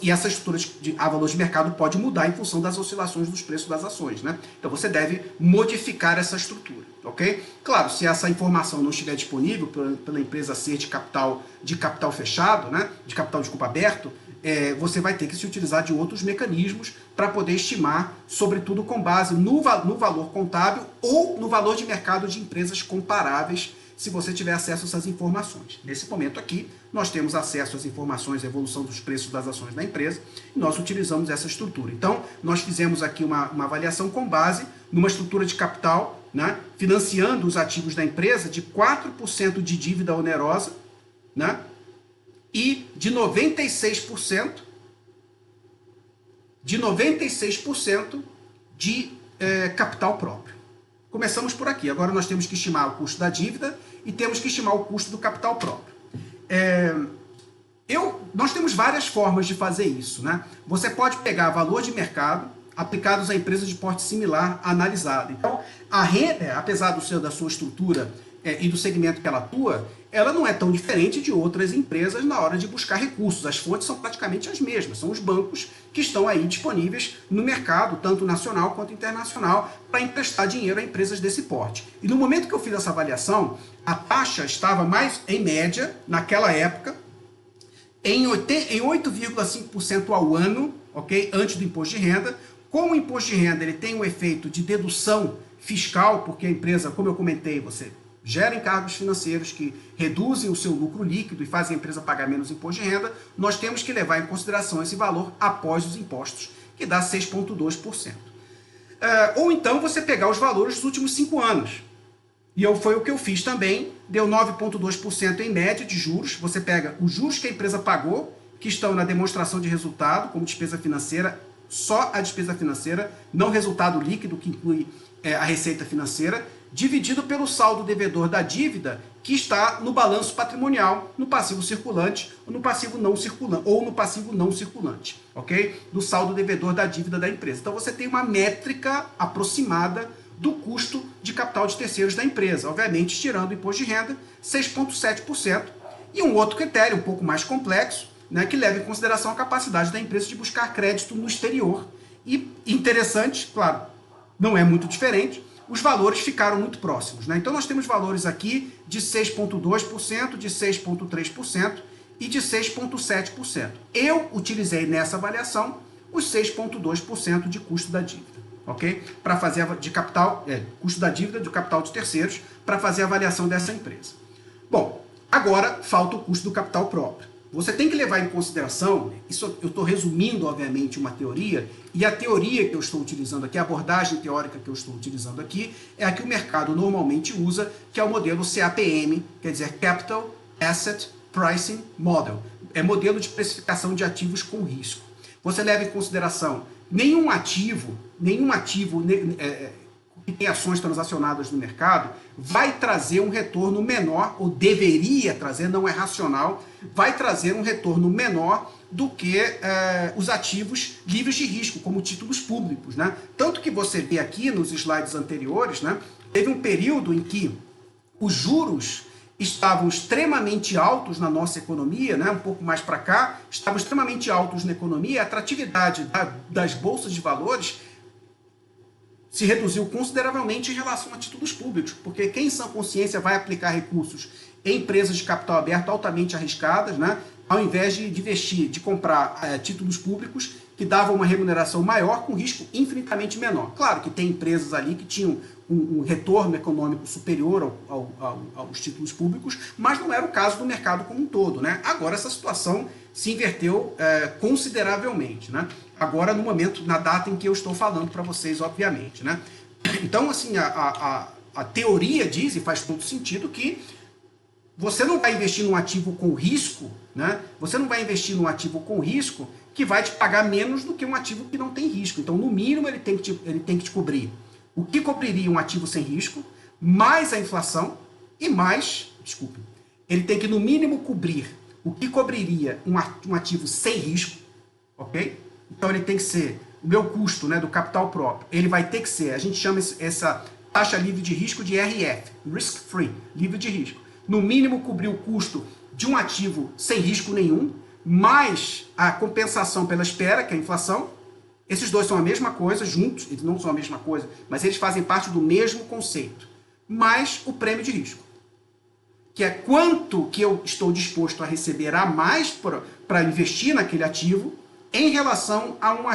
e essa estrutura a valor de mercado pode mudar em função das oscilações dos preços das ações, né? Então você deve modificar essa estrutura, ok? Claro, se essa informação não estiver disponível pela empresa ser de capital fechado, né? De capital, desculpa, aberto, você vai ter que se utilizar de outros mecanismos para poder estimar, sobretudo com base no valor contábil ou no valor de mercado de empresas comparáveis, se você tiver acesso a essas informações. Nesse momento aqui, nós temos acesso às informações da evolução dos preços das ações da empresa e nós utilizamos essa estrutura. Então, nós fizemos aqui uma avaliação com base numa estrutura de capital, né, financiando os ativos da empresa de 4% de dívida onerosa, né, e de 96% de capital próprio. Começamos por aqui. Agora nós temos que estimar o custo da dívida e temos que estimar o custo do capital próprio. Nós temos várias formas de fazer isso, né? Você pode pegar valor de mercado aplicados a empresas de porte similar analisada. Então, a renda, apesar da sua estrutura e do segmento que ela atua, ela não é tão diferente de outras empresas na hora de buscar recursos. As fontes são praticamente as mesmas, são os bancos que estão aí disponíveis no mercado, tanto nacional quanto internacional, para emprestar dinheiro a empresas desse porte. E no momento que eu fiz essa avaliação, a taxa estava mais, em média, naquela época, em 8,5% ao ano, ok? Antes do imposto de renda. Como o imposto de renda ele tem um efeito de dedução fiscal, porque a empresa, como eu comentei, você gera encargos financeiros que reduzem o seu lucro líquido e fazem a empresa pagar menos imposto de renda, nós temos que levar em consideração esse valor após os impostos, que dá 6,2%. Ou então você pegar os valores dos últimos 5 anos. E foi o que eu fiz também, deu 9,2% em média de juros. Você pega os juros que a empresa pagou, que estão na demonstração de resultado, como despesa financeira, só a despesa financeira, não resultado líquido, que inclui a receita financeira, dividido pelo saldo devedor da dívida que está no balanço patrimonial, no passivo circulante, ou no passivo não circulante, ok? Do saldo devedor da dívida da empresa. Então você tem uma métrica aproximada do custo de capital de terceiros da empresa, obviamente tirando o imposto de renda, 6,7%, e um outro critério um pouco mais complexo, né, que leva em consideração a capacidade da empresa de buscar crédito no exterior. E interessante, claro, não é muito diferente, os valores ficaram muito próximos, né? Então nós temos valores aqui de 6,2%, de 6,3% e de 6,7%. Eu utilizei nessa avaliação os 6,2% de custo da dívida, ok? Para fazer de capital, custo da dívida do capital de terceiros, para fazer a avaliação dessa empresa. Bom, agora falta o custo do capital próprio. Você tem que levar em consideração, isso eu estou resumindo, obviamente, uma teoria, e a teoria que eu estou utilizando aqui, a abordagem teórica que eu estou utilizando aqui, é a que o mercado normalmente usa, que é o modelo CAPM, quer dizer Capital Asset Pricing Model. É modelo de precificação de ativos com risco. Você leva em consideração nenhum ativo que tem ações transacionadas no mercado, vai trazer um retorno menor, ou deveria trazer, não é racional, vai trazer um retorno menor do que os ativos livres de risco, como títulos públicos, né? Tanto que você vê aqui nos slides anteriores, né, teve um período em que os juros estavam extremamente altos na nossa economia, né, um pouco mais para cá, estavam extremamente altos na economia, a atratividade das bolsas de valores se reduziu consideravelmente em relação a títulos públicos, porque quem em sã consciência vai aplicar recursos em empresas de capital aberto altamente arriscadas, né, ao invés de investir, de comprar títulos públicos que davam uma remuneração maior com risco infinitamente menor. Claro que tem empresas ali que tinham um retorno econômico superior aos títulos públicos, mas não era o caso do mercado como um todo, né? Agora essa situação se inverteu consideravelmente, né? Agora no momento, na data em que eu estou falando para vocês, obviamente, né? Então, assim, a teoria diz, e faz todo sentido, que você não vai investir num ativo com risco, né? Você não vai investir num ativo com risco que vai te pagar menos do que um ativo que não tem risco. Então, no mínimo, ele tem que te cobrir o que cobriria um ativo sem risco, mais a inflação e mais, desculpe, ele tem que, no mínimo, cobrir o que cobriria um ativo sem risco, ok? Então, ele tem que ser, o meu custo, né, do capital próprio, ele vai ter que ser, a gente chama essa taxa livre de risco de RF, Risk Free, livre de risco. No mínimo, cobrir o custo de um ativo sem risco nenhum, mais a compensação pela espera, que é a inflação. Esses dois são a mesma coisa, juntos, eles não são a mesma coisa, mas eles fazem parte do mesmo conceito. Mais o prêmio de risco, que é quanto que eu estou disposto a receber a mais para investir naquele ativo em relação a um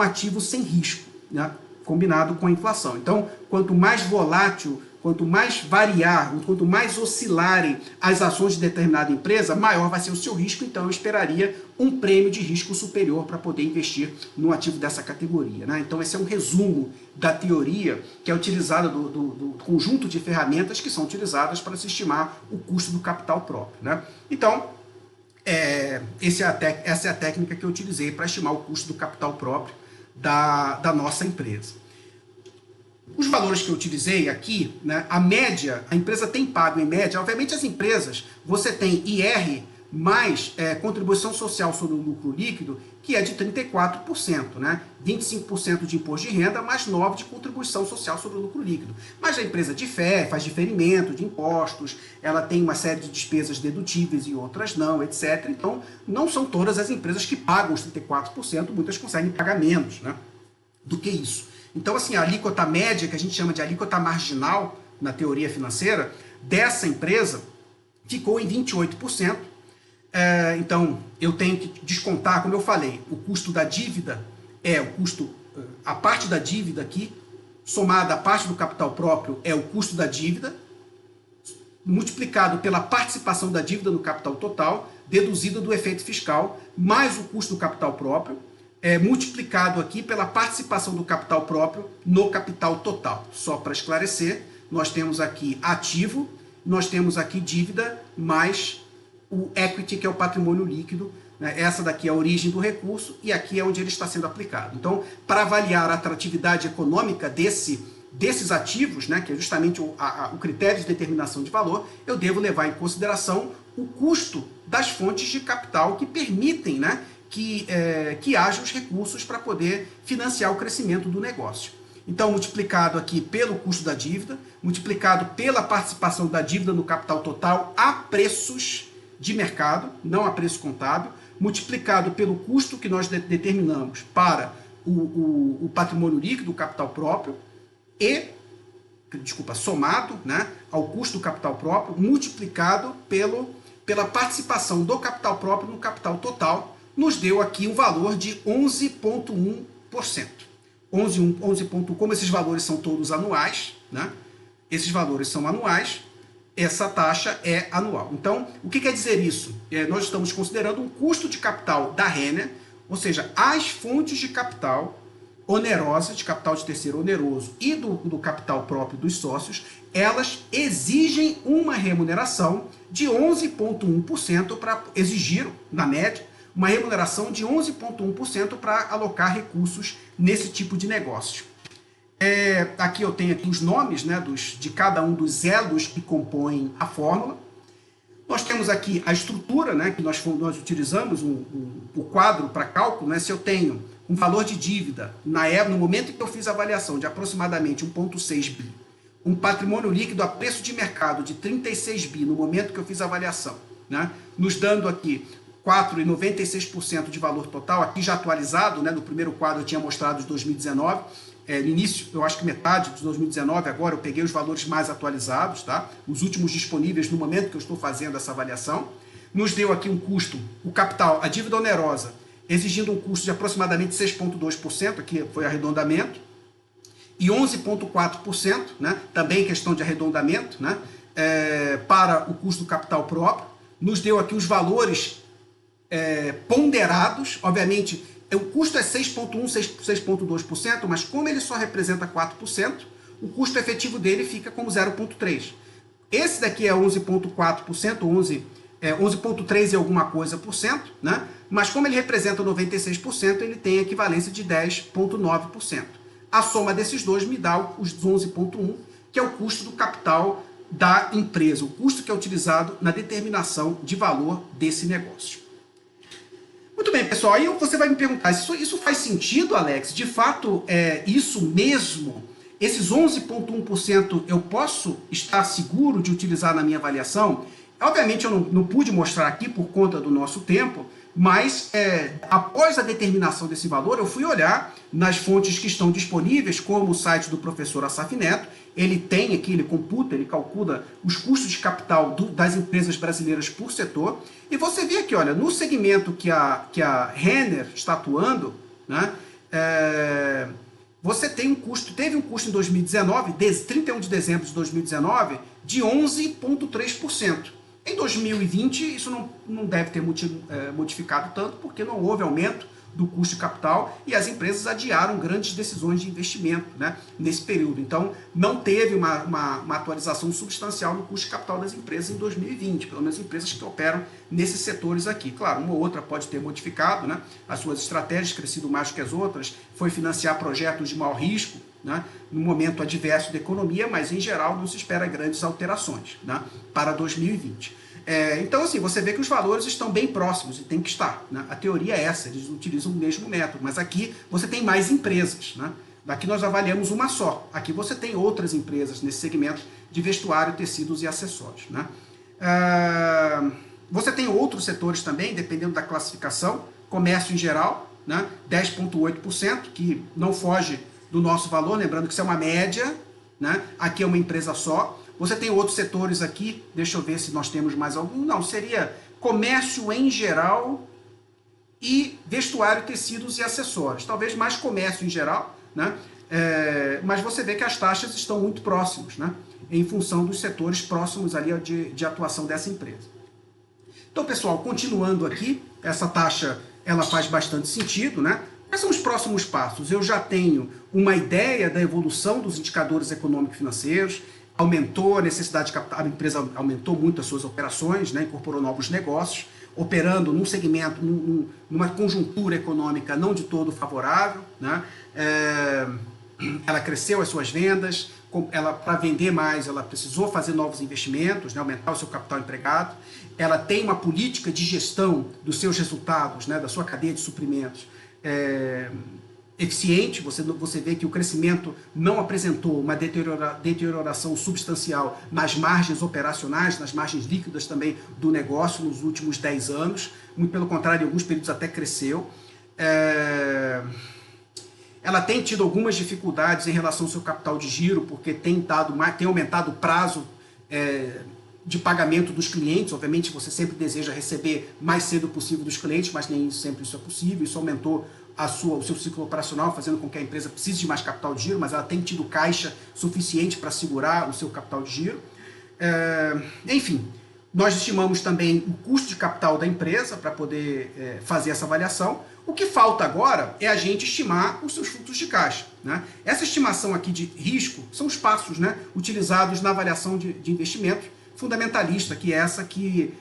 ativo sem risco, né? Combinado com a inflação. Então, quanto mais volátil, quanto mais variar, quanto mais oscilarem as ações de determinada empresa, maior vai ser o seu risco. Então, eu esperaria um prêmio de risco superior para poder investir num ativo dessa categoria, né? Então, esse é um resumo da teoria que é utilizada do conjunto de ferramentas que são utilizadas para se estimar o custo do capital próprio, né? Então, essa é a técnica que eu utilizei para estimar o custo do capital próprio da nossa empresa. Os valores que eu utilizei aqui, né, a média, a empresa tem pago em média, obviamente as empresas, você tem IR mais contribuição social sobre o lucro líquido, que é de 34%, né? 25% de imposto de renda, mais 9% de contribuição social sobre o lucro líquido. Mas a empresa de fé faz diferimento de impostos, ela tem uma série de despesas dedutíveis e outras não, etc. Então, não são todas as empresas que pagam os 34%, muitas conseguem pagar menos, né, do que isso. Então, assim, a alíquota média, que a gente chama de alíquota marginal na teoria financeira, dessa empresa ficou em 28%. Então, eu tenho que descontar, como eu falei, o custo da dívida a parte da dívida aqui, somada à parte do capital próprio, é o custo da dívida, multiplicado pela participação da dívida no capital total, deduzido do efeito fiscal, mais o custo do capital próprio, multiplicado aqui pela participação do capital próprio no capital total. Só para esclarecer, nós temos aqui ativo, nós temos aqui dívida, mais o equity, que é o patrimônio líquido, né? Essa daqui é a origem do recurso e aqui é onde ele está sendo aplicado. Então, para avaliar a atratividade econômica desses ativos, né, que é justamente o critério de determinação de valor, eu devo levar em consideração o custo das fontes de capital que permitem, né, que haja os recursos para poder financiar o crescimento do negócio. Então, multiplicado aqui pelo custo da dívida, multiplicado pela participação da dívida no capital total a preços de mercado, não a preço contábil, multiplicado pelo custo que nós determinamos para o patrimônio líquido, o capital próprio, somado, né, ao custo do capital próprio, multiplicado pela participação do capital próprio no capital total, nos deu aqui um valor de 11,1%. 11,1%, como esses valores são todos anuais, né? Esses valores são anuais, essa taxa é anual. Então, o que quer dizer isso? Nós estamos considerando um custo de capital da Renner, ou seja, as fontes de capital onerosas, de capital de terceiro oneroso e do capital próprio dos sócios, elas exigem uma remuneração de 11,1% para exigir, na média, uma remuneração de 11,1% para alocar recursos nesse tipo de negócio. Aqui eu tenho aqui os nomes, né, de cada um dos elos que compõem a fórmula. Nós temos aqui a estrutura, né, que nós utilizamos, o quadro para cálculo, né, se eu tenho um valor de dívida no momento em que eu fiz a avaliação de aproximadamente 1,6 bi, um patrimônio líquido a preço de mercado de 36 bi no momento que eu fiz a avaliação, né, nos dando aqui 4,96% de valor total, aqui já atualizado, né, no primeiro quadro eu tinha mostrado de 2019, no início, eu acho que metade de 2019, agora eu peguei os valores mais atualizados, tá? Os últimos disponíveis no momento que eu estou fazendo essa avaliação. Nos deu aqui um custo, o capital, a dívida onerosa, exigindo um custo de aproximadamente 6,2%, aqui foi arredondamento, e 11,4%, né? Também questão de arredondamento, né? Para o custo do capital próprio. Nos deu aqui os valores ponderados, obviamente, o custo é 6,1%, 6,2%, mas como ele só representa 4%, o custo efetivo dele fica como 0,3%. Esse daqui é 11,4%, 11,3% e alguma coisa por cento, né? Mas como ele representa 96%, ele tem equivalência de 10,9%. A soma desses dois me dá os 11,1%, que é o custo do capital da empresa, o custo que é utilizado na determinação de valor desse negócio. Muito bem, pessoal, aí você vai me perguntar, isso faz sentido, Alex? De fato, é isso mesmo? Esses 11,1% eu posso estar seguro de utilizar na minha avaliação? Obviamente eu não pude mostrar aqui por conta do nosso tempo, mas após a determinação desse valor, eu fui olhar nas fontes que estão disponíveis, como o site do professor Assaf Neto. Ele tem aqui, ele computa, ele calcula os custos de capital das empresas brasileiras por setor. E você vê aqui, olha, no segmento que a Renner está atuando, né, você tem teve um custo em 2019, 31 de dezembro de 2019, de 11,3%. Em 2020, isso não deve ter modificado tanto, porque não houve aumento do custo de capital e as empresas adiaram grandes decisões de investimento, né, nesse período. Então, não teve uma atualização substancial no custo de capital das empresas em 2020, pelo menos empresas que operam nesses setores aqui. Claro, uma ou outra pode ter modificado, né, as suas estratégias, crescido mais que as outras, foi financiar projetos de maior risco, né, no momento adverso da economia, mas em geral não se espera grandes alterações, né, para 2020. Então, assim, você vê que os valores estão bem próximos e tem que estar, né? A teoria é essa, eles utilizam o mesmo método, mas aqui você tem mais empresas, né? Daqui nós avaliamos uma só, aqui você tem outras empresas nesse segmento de vestuário, tecidos e acessórios, né? Você tem outros setores também, dependendo da classificação, comércio em geral, né? 10,8%, que não foge do nosso valor, lembrando que isso é uma média, né? Aqui é uma empresa só. Você tem outros setores aqui, deixa eu ver se nós temos mais algum. Não, seria comércio em geral e vestuário, tecidos e acessórios. Talvez mais comércio em geral, né? Mas você vê que as taxas estão muito próximas, né? Em função dos setores próximos ali de atuação dessa empresa. Então, pessoal, continuando aqui, essa taxa ela faz bastante sentido, né? Quais são os próximos passos? Eu já tenho uma ideia da evolução dos indicadores econômico-financeiros, aumentou a necessidade de capital, a empresa aumentou muito as suas operações, né, incorporou novos negócios, operando num segmento, numa conjuntura econômica não de todo favorável, né? Ela cresceu as suas vendas, para vender mais ela precisou fazer novos investimentos, né, aumentar o seu capital empregado, ela tem uma política de gestão dos seus resultados, né, da sua cadeia de suprimentos, eficiente. Você vê que o crescimento não apresentou uma deterioração substancial nas margens operacionais, nas margens líquidas também do negócio nos últimos 10 anos, muito pelo contrário, em alguns períodos até cresceu. Ela tem tido algumas dificuldades em relação ao seu capital de giro, porque tem aumentado o prazo de pagamento dos clientes. Obviamente você sempre deseja receber mais cedo possível dos clientes, mas nem sempre isso é possível. Isso aumentou o seu ciclo operacional, fazendo com que a empresa precise de mais capital de giro, mas ela tem tido caixa suficiente para segurar o seu capital de giro. Enfim, nós estimamos também o custo de capital da empresa para poder fazer essa avaliação. O que falta agora é a gente estimar os seus fluxos de caixa, né? Essa estimação aqui de risco são os passos, né, utilizados na avaliação de investimento fundamentalista, que é essa que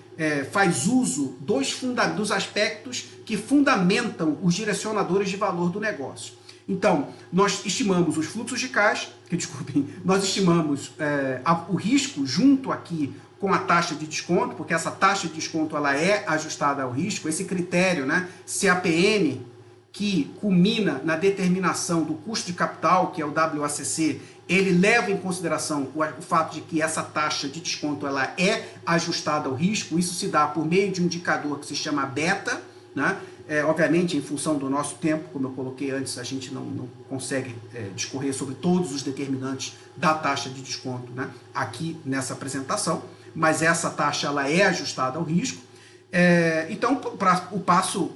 faz uso dos aspectos que fundamentam os direcionadores de valor do negócio. Então, nós estimamos os fluxos de caixa, nós estimamos o risco junto aqui com a taxa de desconto, porque essa taxa de desconto ela é ajustada ao risco, esse critério, né, CAPM, que culmina na determinação do custo de capital, que é o WACC, ele leva em consideração o fato de que essa taxa de desconto ela é ajustada ao risco. Isso se dá por meio de um indicador que se chama beta, né? Obviamente, em função do nosso tempo, como eu coloquei antes, a gente não consegue discorrer sobre todos os determinantes da taxa de desconto, né, aqui nessa apresentação, mas essa taxa ela é ajustada ao risco. Então, o passo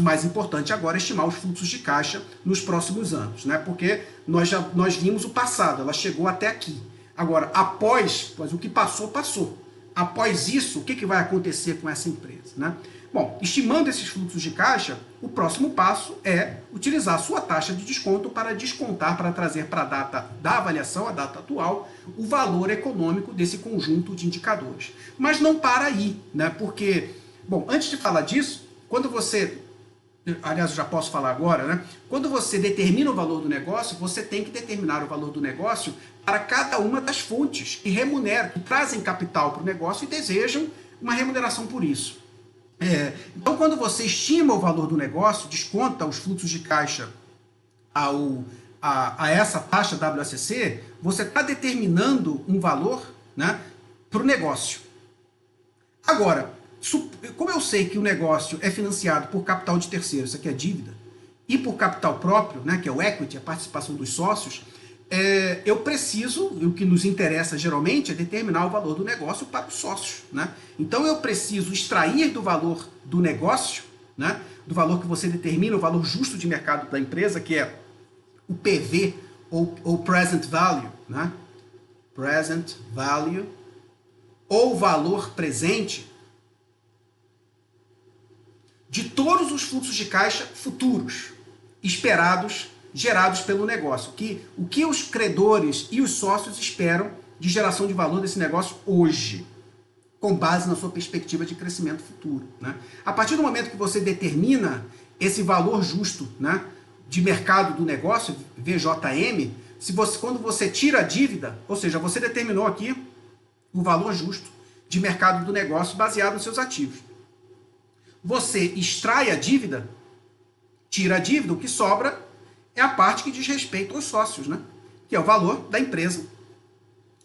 mais importante agora é estimar os fluxos de caixa nos próximos anos, né, porque nós vimos o passado, ela chegou até aqui. Agora, após o que passou, passou. Após isso, o que vai acontecer com essa empresa, né? Bom, estimando esses fluxos de caixa, o próximo passo é utilizar a sua taxa de desconto para descontar, para trazer para a data da avaliação, a data atual, o valor econômico desse conjunto de indicadores. Mas não para aí, né? Porque, bom, antes de falar disso, quando você, aliás, eu já posso falar agora, né? Quando você determina o valor do negócio, você tem que determinar o valor do negócio para cada uma das fontes que remuneram, que trazem capital para o negócio e desejam uma remuneração por isso. Então, quando você estima o valor do negócio, desconta os fluxos de caixa a essa taxa WACC, você está determinando um valor, né, para o negócio. Agora, como eu sei que o negócio é financiado por capital de terceiro, isso aqui é dívida, e por capital próprio, né, que é o equity, a participação dos sócios, eu preciso, o que nos interessa geralmente é determinar o valor do negócio para os sócios, né? Então eu preciso extrair do valor do negócio, né, do valor que você determina, o valor justo de mercado da empresa, que é o PV, ou Present Value, né? Present Value, ou valor presente, de todos os fluxos de caixa futuros, esperados, gerados pelo negócio. O que os credores e os sócios esperam de geração de valor desse negócio hoje, com base na sua perspectiva de crescimento futuro, né? A partir do momento que você determina esse valor justo, né, de mercado do negócio, VJM, quando você tira a dívida, ou seja, você determinou aqui o valor justo de mercado do negócio baseado nos seus ativos. Você extrai a dívida, tira a dívida, o que sobra é a parte que diz respeito aos sócios, né? Que é o valor da empresa,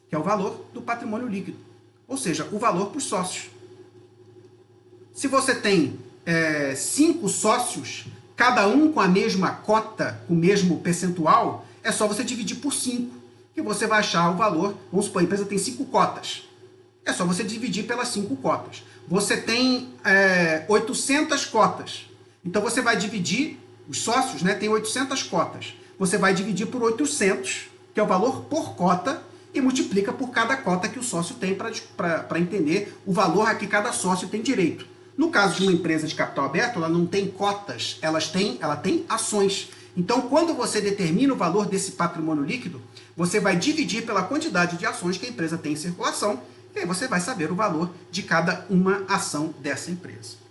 que é o valor do patrimônio líquido, ou seja, o valor para os sócios. Se você tem 5 sócios, cada um com a mesma cota, com o mesmo percentual, é só você dividir por 5, que você vai achar o valor. Vamos supor, a empresa tem 5 cotas. É só você dividir pelas 5 cotas. Você tem 800 cotas. Então você vai dividir, os sócios, né, têm 800 cotas. Você vai dividir por 800, que é o valor por cota, e multiplica por cada cota que o sócio tem para entender o valor a que cada sócio tem direito. No caso de uma empresa de capital aberto, ela não tem cotas, ela tem ações. Então, quando você determina o valor desse patrimônio líquido, você vai dividir pela quantidade de ações que a empresa tem em circulação, e aí você vai saber o valor de cada uma ação dessa empresa.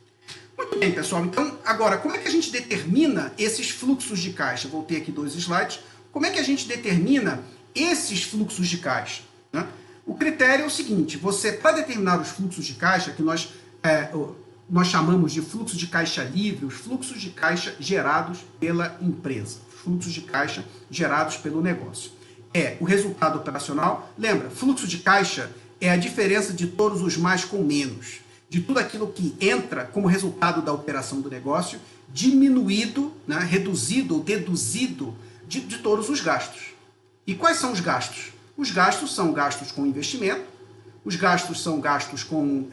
Muito bem, pessoal. Então, agora, como é que a gente determina esses fluxos de caixa? Voltei aqui 2 slides. Como é que a gente determina esses fluxos de caixa, né? O critério é o seguinte: para determinar os fluxos de caixa, que nós chamamos de fluxo de caixa livre, os fluxos de caixa gerados pela empresa, os fluxos de caixa gerados pelo negócio. O resultado operacional. Lembra, fluxo de caixa é a diferença de todos os mais com menos, de tudo aquilo que entra como resultado da operação do negócio, diminuído, né, reduzido ou deduzido de todos os gastos. E quais são os gastos? Os gastos são gastos com investimento, os gastos são gastos com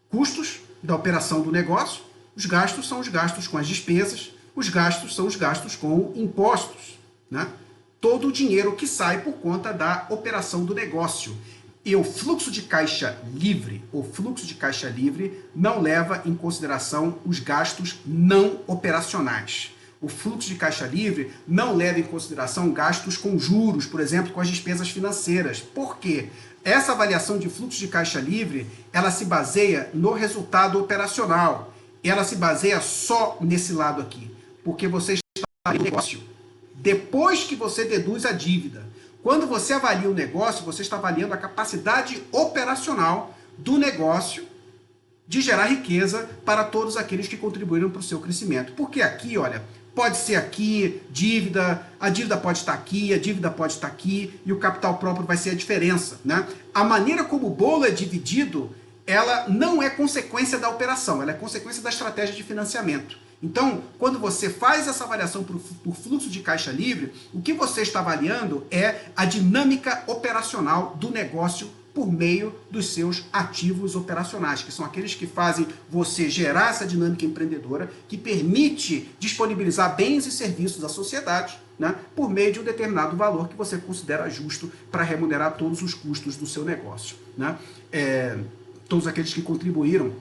custos da operação do negócio, os gastos são os gastos com as despesas, os gastos são os gastos com impostos, né? Todo o dinheiro que sai por conta da operação do negócio. E o fluxo de caixa livre, não leva em consideração os gastos não operacionais. O fluxo de caixa livre não leva em consideração gastos com juros, por exemplo, com as despesas financeiras. Por quê? Essa avaliação de fluxo de caixa livre, ela se baseia no resultado operacional. Ela se baseia só nesse lado aqui, porque você está em negócio. Depois que você deduz a dívida, quando você avalia o negócio, você está avaliando a capacidade operacional do negócio de gerar riqueza para todos aqueles que contribuíram para o seu crescimento. Porque aqui, olha, pode ser aqui, a dívida pode estar aqui, a dívida pode estar aqui, e o capital próprio vai ser a diferença, né? A maneira como o bolo é dividido ela não é consequência da operação, ela é consequência da estratégia de financiamento. Então, quando você faz essa avaliação por fluxo de caixa livre, o que você está avaliando é a dinâmica operacional do negócio por meio dos seus ativos operacionais, que são aqueles que fazem você gerar essa dinâmica empreendedora, que permite disponibilizar bens e serviços à sociedade, né, por meio de um determinado valor que você considera justo para remunerar todos os custos do seu negócio, né? Todos aqueles que contribuíram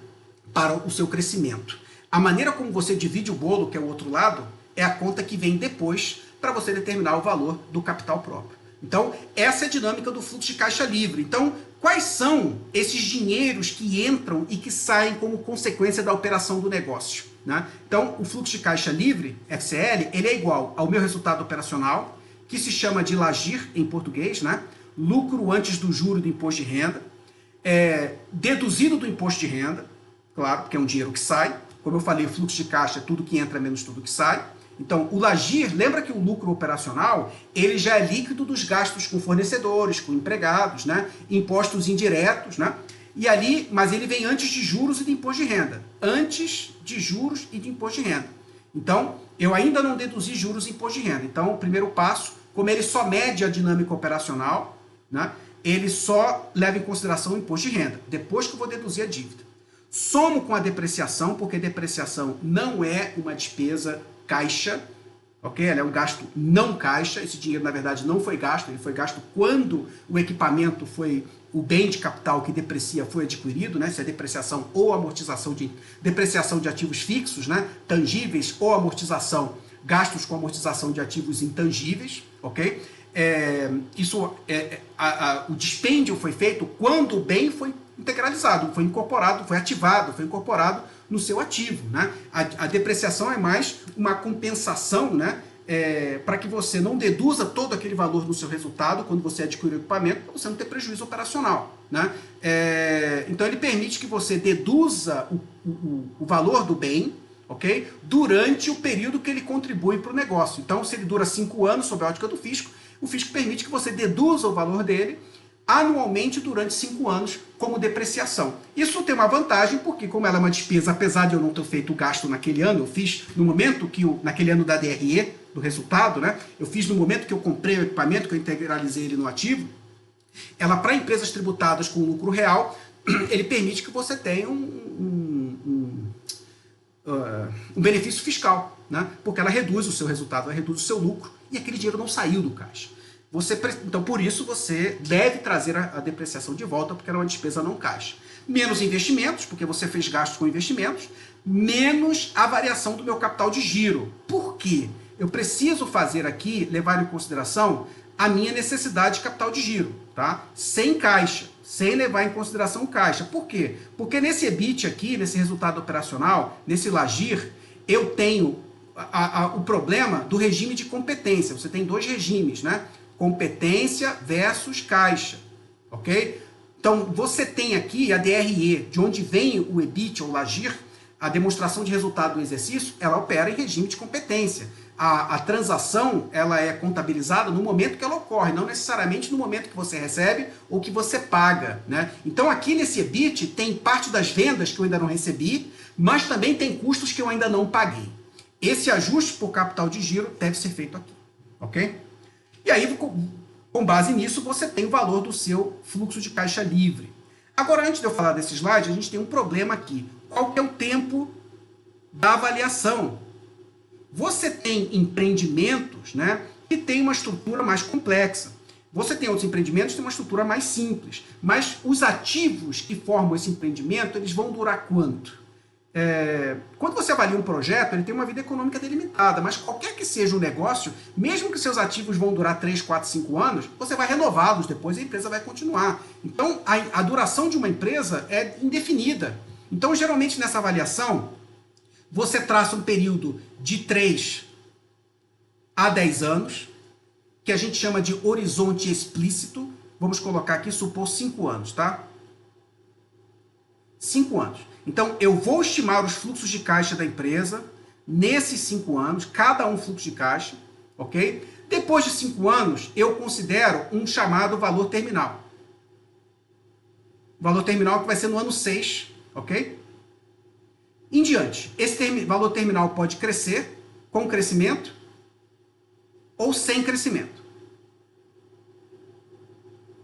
para o seu crescimento. A maneira como você divide o bolo, que é o outro lado, é a conta que vem depois para você determinar o valor do capital próprio. Então, essa é a dinâmica do fluxo de caixa livre. Então, quais são esses dinheiros que entram e que saem como consequência da operação do negócio, né? Então, o fluxo de caixa livre, FCL, ele é igual ao meu resultado operacional, que se chama de LAGIR em português, né? Lucro antes do juro do imposto de renda, deduzido do imposto de renda, claro, porque é um dinheiro que sai. Como eu falei, o fluxo de caixa é tudo que entra menos tudo que sai. Então, o LAGIR, lembra que o lucro operacional, ele já é líquido dos gastos com fornecedores, com empregados, né? Impostos indiretos, né? E ali, mas ele vem antes de juros e de imposto de renda. Antes de juros e de imposto de renda. Então, eu ainda não deduzi juros e imposto de renda. Então, o primeiro passo, como ele só mede a dinâmica operacional, né? Ele só leva em consideração o imposto de renda, depois que eu vou deduzir a dívida. Somo com a depreciação, porque depreciação não é uma despesa caixa, ok? Ela é um gasto não caixa. Esse dinheiro, na verdade, não foi gasto, ele foi gasto quando o equipamento foi, o bem de capital que deprecia foi adquirido, né? Se é depreciação ou amortização depreciação de ativos fixos, né? Tangíveis, ou amortização, gastos com amortização de ativos intangíveis, ok? O dispêndio foi feito quando o bem foi integralizado, foi incorporado, foi ativado, foi incorporado no seu ativo, né? A depreciação é mais uma compensação, né? Para que você não deduza todo aquele valor do seu resultado quando você adquire o equipamento, para você não ter prejuízo operacional, né? Então ele permite que você deduza o valor do bem, ok? Durante o período que ele contribui para o negócio. Então, se ele dura 5 anos, sob a ótica do fisco, o fisco permite que você deduza o valor dele anualmente durante 5 anos como depreciação. Isso tem uma vantagem porque, como ela é uma despesa, apesar de eu não ter feito o gasto naquele ano, eu fiz no momento que naquele ano da DRE, do resultado, né? Eu fiz no momento que eu comprei o equipamento, que eu integralizei ele no ativo. Ela, para empresas tributadas com lucro real, ele permite que você tenha um benefício fiscal, né? Porque ela reduz o seu resultado, ela reduz o seu lucro e aquele dinheiro não saiu do caixa. Então, por isso, você deve trazer a depreciação de volta, porque era uma despesa não caixa. Menos investimentos, porque você fez gastos com investimentos, menos a variação do meu capital de giro. Por quê? Eu preciso fazer aqui, levar em consideração a minha necessidade de capital de giro, tá? Sem caixa, sem levar em consideração caixa. Por quê? Porque nesse EBIT aqui, nesse resultado operacional, nesse LAGIR, eu tenho o problema do regime de competência. Você tem 2 regimes, né? Competência versus caixa, ok? Então, você tem aqui a DRE, de onde vem o EBIT ou LAGIR, a demonstração de resultado do exercício, ela opera em regime de competência. A transação, ela é contabilizada no momento que ela ocorre, não necessariamente no momento que você recebe ou que você paga, né? Então, aqui nesse EBIT, tem parte das vendas que eu ainda não recebi, mas também tem custos que eu ainda não paguei. Esse ajuste por capital de giro deve ser feito aqui, ok? E aí, com base nisso, você tem o valor do seu fluxo de caixa livre. Agora, antes de eu falar desse slide, a gente tem um problema aqui. Qual que é o tempo da avaliação? Você tem empreendimentos, né, que tem uma estrutura mais complexa. Você tem outros empreendimentos que têm uma estrutura mais simples. Mas os ativos que formam esse empreendimento, eles vão durar quanto? Quando você avalia um projeto, ele tem uma vida econômica delimitada, mas qualquer que seja o negócio, mesmo que seus ativos vão durar 3, 4, 5 anos, você vai renová-los depois e a empresa vai continuar. Então, a duração de uma empresa é indefinida. Então, geralmente, nessa avaliação, você traça um período de 3 a 10 anos, que a gente chama de horizonte explícito. Vamos colocar aqui, supor 5 anos, tá? 5 anos. Então, eu vou estimar os fluxos de caixa da empresa nesses 5 anos, cada um fluxo de caixa, ok? Depois de 5 anos, eu considero um chamado valor terminal. O valor terminal que vai ser no ano 6, ok? Em diante, esse valor terminal pode crescer com crescimento ou sem crescimento.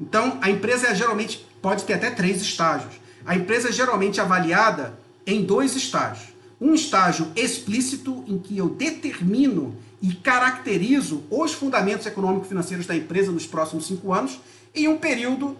Então, a empresa geralmente pode ter até 3 estágios. A empresa é geralmente avaliada em 2 estágios. Um estágio explícito, em que eu determino e caracterizo os fundamentos econômico-financeiros da empresa nos próximos 5 anos, e um período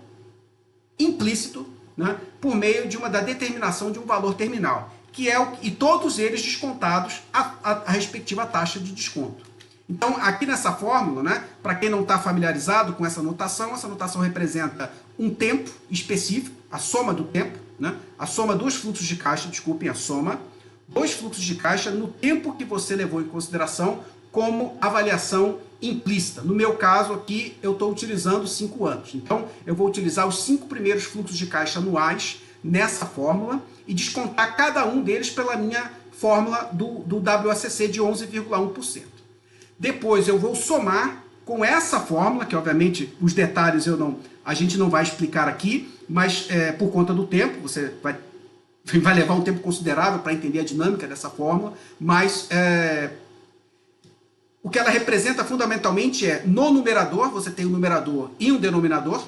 implícito, né, por meio da determinação de um valor terminal, que é e todos eles descontados a respectiva taxa de desconto. Então, aqui nessa fórmula, né, para quem não está familiarizado com essa notação representa um tempo específico, a soma do tempo, né, a soma dos fluxos de caixa, desculpem, a soma dos fluxos de caixa no tempo que você levou em consideração como avaliação implícita. No meu caso aqui, eu estou utilizando 5 anos. Então, eu vou utilizar os 5 primeiros fluxos de caixa anuais nessa fórmula e descontar cada um deles pela minha fórmula do WACC de 11,1%. Depois eu vou somar com essa fórmula, que obviamente os detalhes a gente não vai explicar aqui, mas por conta do tempo, você vai levar um tempo considerável para entender a dinâmica dessa fórmula, mas o que ela representa fundamentalmente no numerador, você tem um numerador e um denominador,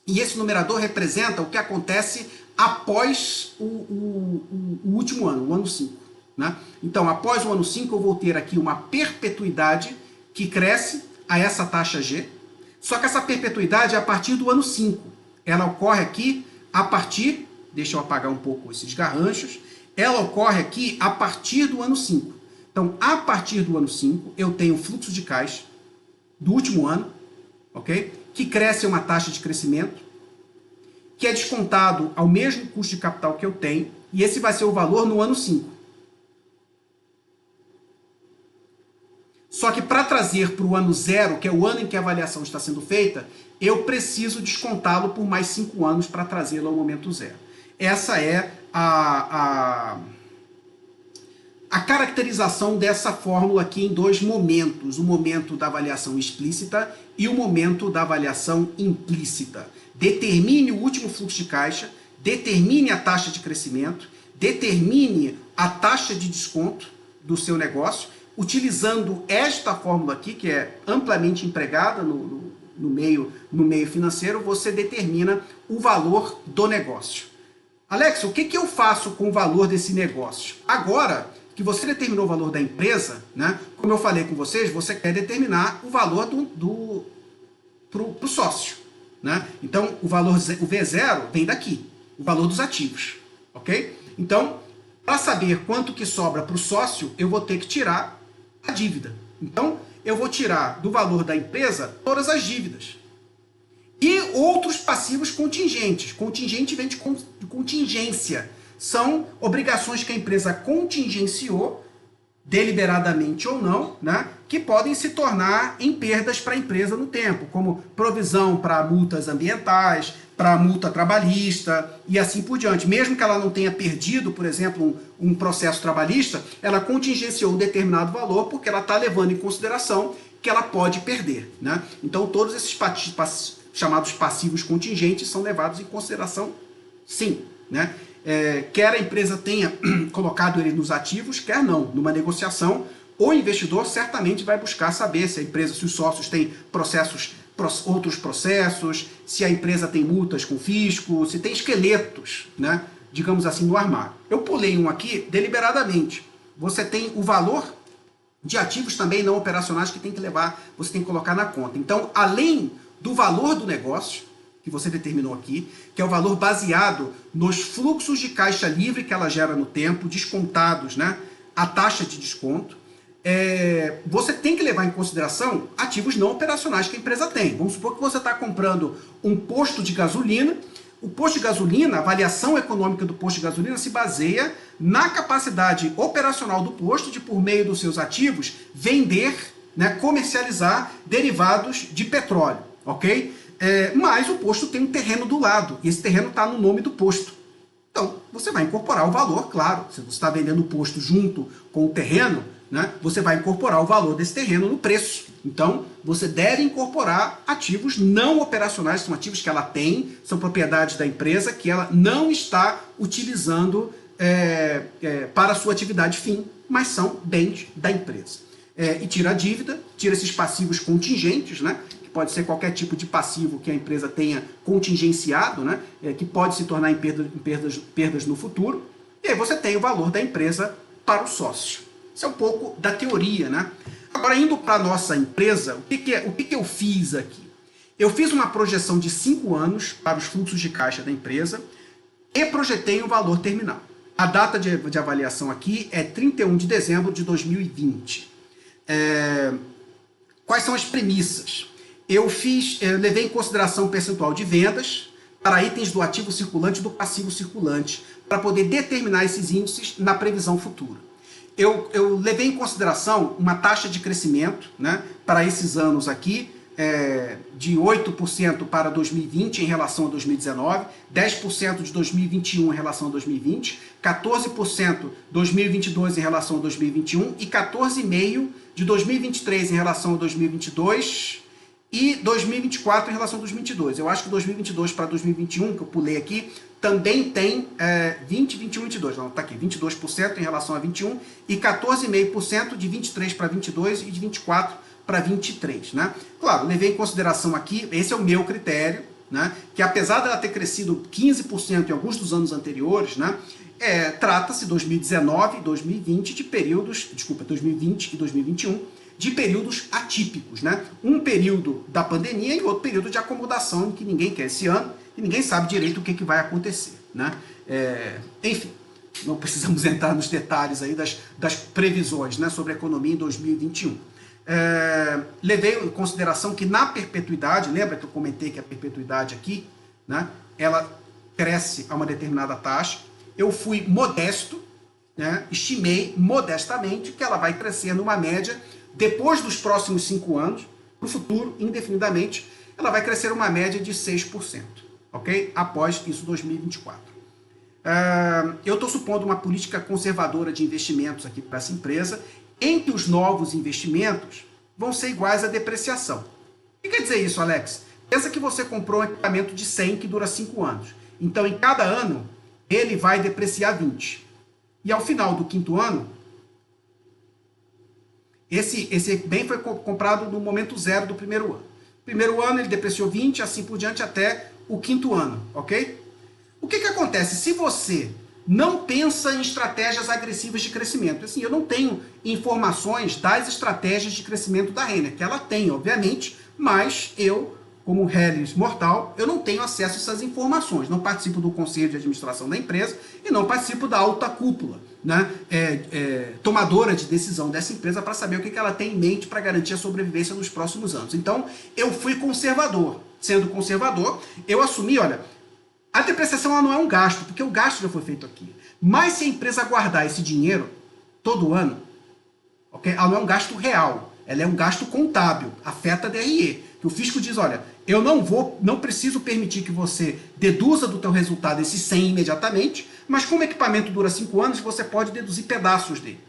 e esse numerador representa o que acontece após o último ano, o ano 5. Né? Então, após o ano 5, eu vou ter aqui uma perpetuidade que cresce a essa taxa G, só que essa perpetuidade é a partir do ano 5. Ela ocorre aqui a partir, deixa eu apagar um pouco esses garranchos, ela ocorre aqui a partir do ano 5. Então, a partir do ano 5, eu tenho fluxo de caixa do último ano, ok? Que cresce uma taxa de crescimento, que é descontado ao mesmo custo de capital que eu tenho, e esse vai ser o valor no ano 5. Só que para trazer para o ano 0, que é o ano em que a avaliação está sendo feita, eu preciso descontá-lo por mais 5 anos para trazê-lo ao momento 0. Essa é a caracterização dessa fórmula aqui em 2 momentos, o momento da avaliação explícita e o momento da avaliação implícita. Determine o último fluxo de caixa, determine a taxa de crescimento, determine a taxa de desconto do seu negócio, utilizando esta fórmula aqui, que é amplamente empregada no meio financeiro, você determina o valor do negócio. Alex, o que eu faço com o valor desse negócio? Agora que você determinou o valor da empresa, né, como eu falei com vocês, você quer determinar o valor pro sócio. Né? Então, o V0 vem daqui, o valor dos ativos. Ok? Então, para saber quanto que sobra para o sócio, eu vou ter que tirar a dívida. Então, eu vou tirar do valor da empresa todas as dívidas. E outros passivos contingentes. Contingente vem de contingência. São obrigações que a empresa contingenciou, deliberadamente ou não, né, que podem se tornar em perdas para a empresa no tempo, como provisão para multas ambientais, para multa trabalhista e assim por diante. Mesmo que ela não tenha perdido, por exemplo, um processo trabalhista, ela contingenciou um determinado valor porque ela está levando em consideração que ela pode perder. Né? Então, todos esses chamados passivos contingentes são levados em consideração, sim. Né? Quer a empresa tenha colocado ele nos ativos, quer não. Numa negociação, o investidor certamente vai buscar saber se a empresa, se os sócios têm outros processos, se a empresa tem multas com fisco, se tem esqueletos, né, digamos assim, no armário. Eu pulei um aqui deliberadamente. Você tem o valor de ativos também não operacionais que você tem que colocar na conta. Então, além do valor do negócio, que você determinou aqui, que é o valor baseado nos fluxos de caixa livre que ela gera no tempo, descontados, né, a taxa de desconto, você tem que levar em consideração ativos não operacionais que a empresa tem. Vamos supor que você está comprando um posto de gasolina. O posto de gasolina, a avaliação econômica do posto de gasolina se baseia na capacidade operacional do posto de, por meio dos seus ativos, vender, né, comercializar derivados de petróleo, ok? Mas o posto tem um terreno do lado, e esse terreno está no nome do posto. Então, você vai incorporar o valor, claro. Se você está vendendo o posto junto com o terreno, né, você vai incorporar o valor desse terreno no preço. Então, você deve incorporar ativos não operacionais, são ativos que ela tem, são propriedades da empresa que ela não está utilizando para a sua atividade fim, mas são bens da empresa. E tira a dívida, tira esses passivos contingentes, né? Que pode ser qualquer tipo de passivo que a empresa tenha contingenciado, né? Que pode se tornar em perdas no futuro. E aí você tem o valor da empresa para o sócio. Isso é um pouco da teoria, né? Agora, indo para a nossa empresa, o que eu fiz aqui? Eu fiz uma projeção de 5 anos para os fluxos de caixa da empresa e projetei o valor terminal. A data de avaliação aqui é 31 de dezembro de 2020. Quais são as premissas? Eu levei em consideração o percentual de vendas para itens do ativo circulante e do passivo circulante, para poder determinar esses índices na previsão futura. Eu levei em consideração uma taxa de crescimento, né, para esses anos aqui, de 8% para 2020 em relação a 2019, 10% de 2021 em relação a 2020, 14% 2022 em relação a 2021 e 14,5% de 2023 em relação a 2022 e 2024 em relação a 2022. Eu acho que 2022 para 2021, que eu pulei aqui, também tem 20, 21, 22. Não, tá aqui, 22% em relação a 21 e 14,5% de 23 para 22 e de 24 para 23, né? Claro, levei em consideração aqui, esse é o meu critério, né? Que apesar dela ter crescido 15% em alguns dos anos anteriores, né? Trata-se 2019 e 2020 de períodos, 2020 e 2021, de períodos atípicos, né? Um período da pandemia e outro período de acomodação que ninguém quer esse ano e ninguém sabe direito o que vai acontecer, né? Enfim, não precisamos entrar nos detalhes aí das previsões, né, sobre a economia em 2021. Levei em consideração que na perpetuidade, lembra que eu comentei que a perpetuidade aqui, né, ela cresce a uma determinada taxa. Eu fui modesto, né, estimei modestamente que ela vai crescer numa média, depois dos próximos 5 anos, no futuro, indefinidamente, ela vai crescer uma média de 6%, ok? Após isso, 2024. Eu estou supondo uma política conservadora de investimentos aqui para essa empresa, em que os novos investimentos vão ser iguais à depreciação. O que quer dizer isso, Alex? Pensa que você comprou um equipamento de 100 que dura 5 anos. Então, em cada ano, ele vai depreciar 20. E ao final do 5º ano, esse bem foi comprado no momento zero do primeiro ano. Primeiro ano ele depreciou 20, assim por diante até o 5º ano, ok? O que acontece? Se você não pensa em estratégias agressivas de crescimento. Assim, eu não tenho informações das estratégias de crescimento da Renner, que ela tem, obviamente, mas eu, como Hellis mortal, eu não tenho acesso a essas informações. Não participo do conselho de administração da empresa e não participo da alta cúpula, né, tomadora de decisão dessa empresa para saber o que ela tem em mente para garantir a sobrevivência nos próximos anos. Então, eu fui conservador. Sendo conservador, eu assumi, olha, a depreciação ela não é um gasto, porque o gasto já foi feito aqui. Mas se a empresa guardar esse dinheiro todo ano, okay, ela não é um gasto real, ela é um gasto contábil, afeta a DRE. Que o fisco diz, olha, eu não preciso permitir que você deduza do teu resultado esse 100 imediatamente, mas como o equipamento dura 5 anos, você pode deduzir pedaços dele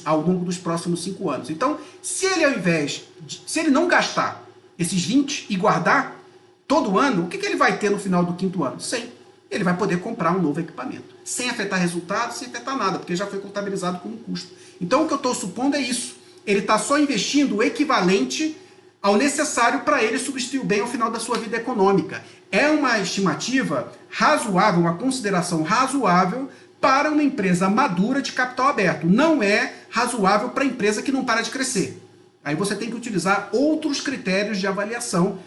ao longo dos próximos 5 anos. Então, se ele não gastar esses 20 e guardar todo ano, o que ele vai ter no final do 5º ano? 100. Ele vai poder comprar um novo equipamento. Sem afetar resultado, sem afetar nada, porque já foi contabilizado como custo. Então, o que eu estou supondo é isso. Ele está só investindo o equivalente ao necessário para ele substituir o bem ao final da sua vida econômica. É uma estimativa razoável, uma consideração razoável para uma empresa madura de capital aberto. Não é razoável para a empresa que não para de crescer. Aí você tem que utilizar outros critérios de avaliação.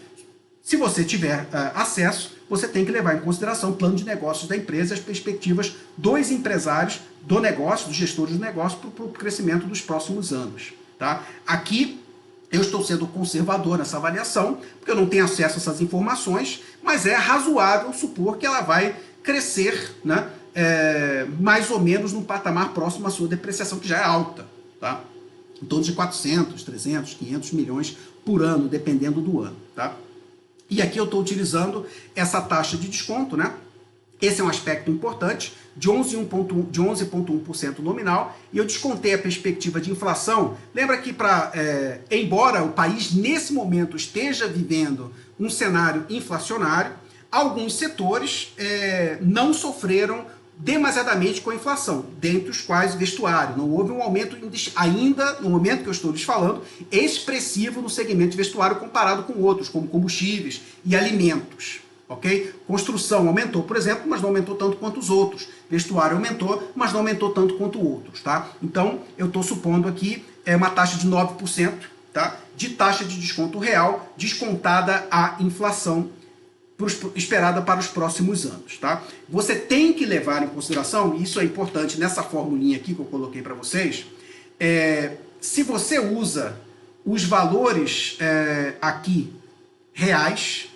Se você tiver acesso, você tem que levar em consideração o plano de negócios da empresa, as perspectivas dos empresários do negócio, dos gestores do negócio, para o crescimento dos próximos anos. Tá? Aqui eu estou sendo conservador nessa avaliação, porque eu não tenho acesso a essas informações, mas é razoável supor que ela vai crescer, né, mais ou menos num patamar próximo à sua depreciação, que já é alta. Tá? Em torno de 400, 300, 500 milhões por ano, dependendo do ano. Tá? E aqui eu estou utilizando essa taxa de desconto, né, Esse é um aspecto importante, de 11,1% nominal, e eu descontei a perspectiva de inflação. Lembra que, embora o país nesse momento esteja vivendo um cenário inflacionário, alguns setores não sofreram demasiadamente com a inflação, dentre os quais vestuário. Não houve um aumento ainda, no momento que eu estou lhes falando, expressivo no segmento de vestuário comparado com outros, como combustíveis e alimentos. Ok? Construção aumentou, por exemplo, mas não aumentou tanto quanto os outros. Vestuário aumentou, mas não aumentou tanto quanto outros. Tá? Então, eu estou supondo aqui uma taxa de 9%, tá? De taxa de desconto real, descontada a inflação esperada para os próximos anos. Tá? Você tem que levar em consideração, e isso é importante nessa formulinha aqui que eu coloquei para vocês, se você usa os valores aqui reais,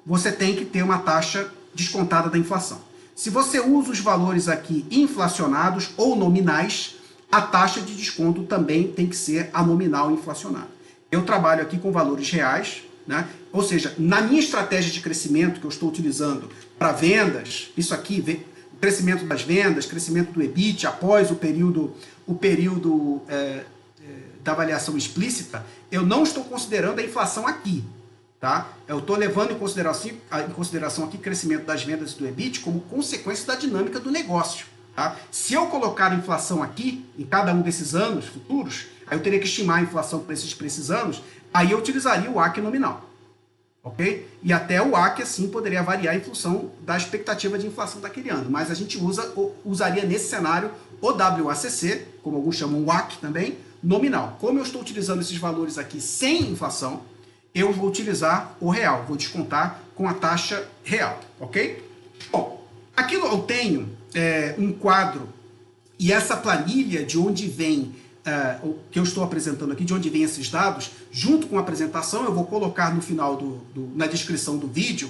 você tem que ter uma taxa descontada da inflação. Se você usa os valores aqui inflacionados ou nominais, a taxa de desconto também tem que ser a nominal inflacionada. Eu trabalho aqui com valores reais, né? Ou seja, na minha estratégia de crescimento que eu estou utilizando para vendas, isso aqui, crescimento das vendas, crescimento do EBIT após o período da avaliação explícita, eu não estou considerando a inflação aqui. Tá? Eu estou levando em consideração aqui o crescimento das vendas e do EBIT como consequência da dinâmica do negócio. Tá? Se eu colocar a inflação aqui, em cada um desses anos futuros, aí eu teria que estimar a inflação para esses anos, aí eu utilizaria o AC nominal. Ok? E até o AC, assim, poderia variar em função da expectativa de inflação daquele ano. Mas a gente usaria nesse cenário o WACC, como alguns chamam o AC também, nominal. Como eu estou utilizando esses valores aqui sem inflação, eu vou utilizar o real, vou descontar com a taxa real, ok? Bom, aqui eu tenho um quadro e essa planilha de onde vem, que eu estou apresentando aqui, de onde vem esses dados, junto com a apresentação, eu vou colocar no final, na descrição do vídeo,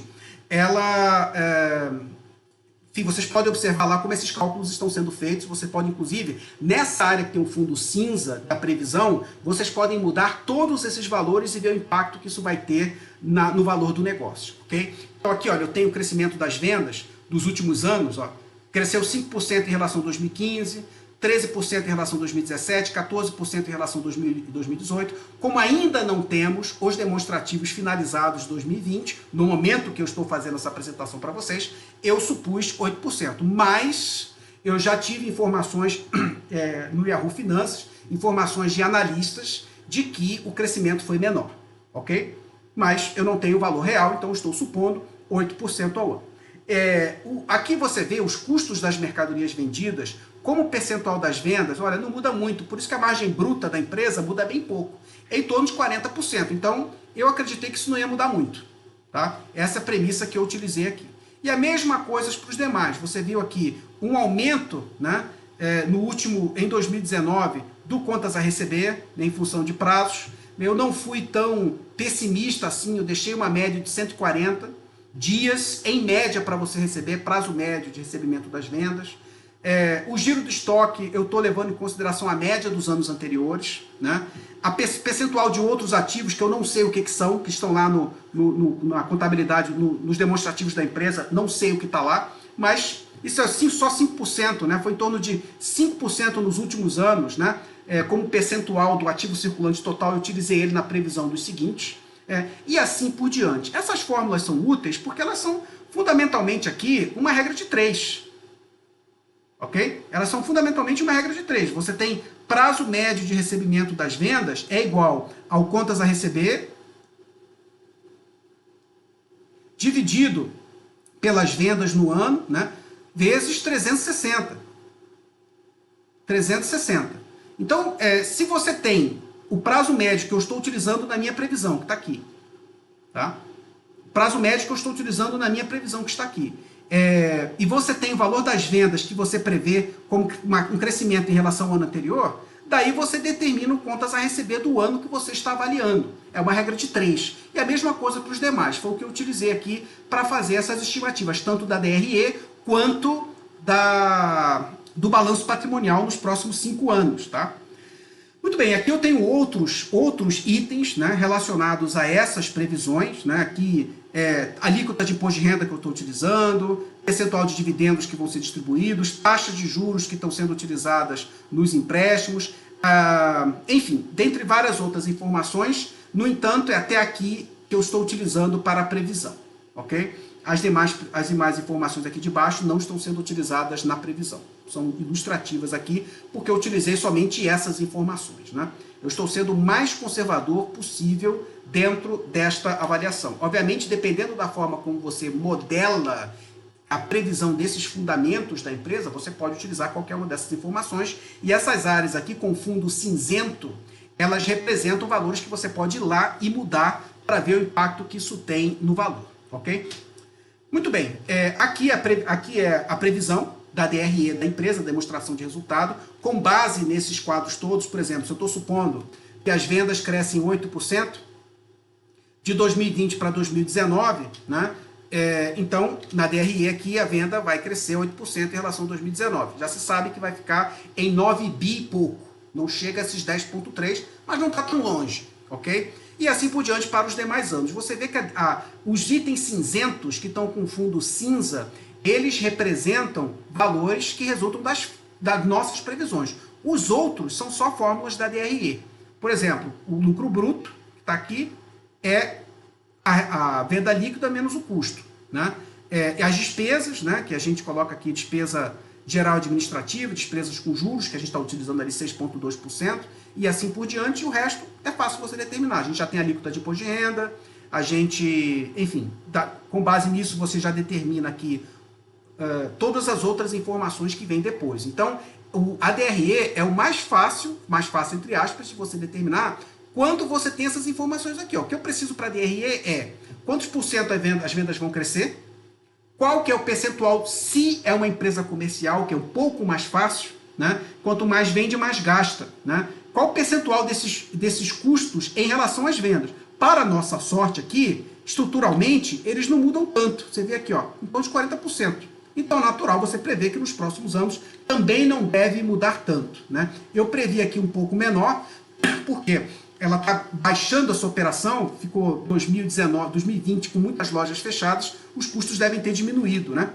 enfim, vocês podem observar lá como esses cálculos estão sendo feitos. Você pode, inclusive, nessa área que tem um fundo cinza da previsão, vocês podem mudar todos esses valores e ver o impacto que isso vai ter no valor do negócio. Okay? Então aqui, olha, eu tenho o crescimento das vendas dos últimos anos. Ó, cresceu 5% em relação a 2015, 13% em relação a 2017, 14% em relação a 2018. Como ainda não temos os demonstrativos finalizados de 2020, no momento que eu estou fazendo essa apresentação para vocês, eu supus 8%. Mas eu já tive informações no Yahoo Finanças, informações de analistas, de que o crescimento foi menor. Ok? Mas eu não tenho o valor real, então estou supondo 8% ao ano. Aqui você vê os custos das mercadorias vendidas como percentual das vendas. Olha, não muda muito, por isso que a margem bruta da empresa muda bem pouco, é em torno de 40%. Então, eu acreditei que isso não ia mudar muito. Tá? Essa é a premissa que eu utilizei aqui. E a mesma coisa para os demais. Você viu aqui um aumento, né, em 2019, do contas a receber, né, em função de prazos. Eu não fui tão pessimista assim, eu deixei uma média de 140 dias, em média, para você receber, prazo médio de recebimento das vendas. O giro do estoque, eu estou levando em consideração a média dos anos anteriores, né? A percentual de outros ativos, que eu não sei o que são, que estão lá na contabilidade, nos demonstrativos da empresa, não sei o que está lá, mas isso é assim, só 5%, né? Foi em torno de 5% nos últimos anos, né? Como percentual do ativo circulante total, eu utilizei ele na previsão dos seguintes, e assim por diante. Essas fórmulas são úteis porque elas são fundamentalmente aqui uma regra de 3. Ok? Elas são fundamentalmente uma regra de 3. Você tem prazo médio de recebimento das vendas é igual ao contas a receber dividido pelas vendas no ano, né, vezes 360. 360. Então, se você tem o prazo médio que eu estou utilizando na minha previsão, que está aqui, tá? Prazo médio que eu estou utilizando na minha previsão, que está aqui. E você tem o valor das vendas que você prevê como um crescimento em relação ao ano anterior, daí você determina o contas a receber do ano que você está avaliando. É uma regra de 3. E a mesma coisa para os demais. Foi o que eu utilizei aqui para fazer essas estimativas, tanto da DRE quanto do balanço patrimonial nos próximos 5 anos. Tá? Muito bem, aqui eu tenho outros itens, né, relacionados a essas previsões, né, aqui alíquota de imposto de renda que eu estou utilizando, percentual de dividendos que vão ser distribuídos, taxas de juros que estão sendo utilizadas nos empréstimos, enfim, dentre várias outras informações. No entanto, é até aqui que eu estou utilizando para a previsão, ok? As demais informações aqui de baixo não estão sendo utilizadas na previsão. São ilustrativas aqui, porque eu utilizei somente essas informações, né? Eu estou sendo o mais conservador possível dentro desta avaliação. Obviamente, dependendo da forma como você modela a previsão desses fundamentos da empresa, você pode utilizar qualquer uma dessas informações. E essas áreas aqui com fundo cinzento, elas representam valores que você pode ir lá e mudar para ver o impacto que isso tem no valor, ok? Muito bem, aqui é a previsão da DRE da empresa, demonstração de resultado, com base nesses quadros todos. Por exemplo, se eu estou supondo que as vendas crescem 8% de 2020 para 2019, né? Então, na DRE aqui, a venda vai crescer 8% em relação a 2019. Já se sabe que vai ficar em 9 bi e pouco. Não chega a esses 10,3, mas não está tão longe, ok? E assim por diante para os demais anos. Você vê que os itens cinzentos que estão com fundo cinza, eles representam valores que resultam das nossas previsões. Os outros são só fórmulas da DRE. Por exemplo, o lucro bruto, que está aqui, é a venda líquida menos o custo, né? As despesas, né, que a gente coloca aqui, despesa geral administrativa, despesas com juros, que a gente está utilizando ali 6,2%, e assim por diante. E o resto é fácil você determinar. A gente já tem a alíquota de imposto de renda, a gente, enfim, com base nisso você já determina aqui todas as outras informações que vêm depois. Então, a DRE é o mais fácil entre aspas, de você determinar quando você tem essas informações aqui. Ó. O que eu preciso para a DRE é quantos por cento as vendas vão crescer, qual que é o percentual se é uma empresa comercial, que é um pouco mais fácil, né? Quanto mais vende, mais gasta, né? Qual o percentual desses custos em relação às vendas? Para a nossa sorte aqui, estruturalmente, eles não mudam tanto. Você vê aqui, ó, em torno de 40%. Então, é natural você prever que nos próximos anos também não deve mudar tanto, né? Eu previ aqui um pouco menor, porque ela está baixando a sua operação, ficou 2019, 2020 com muitas lojas fechadas, os custos devem ter diminuído, né?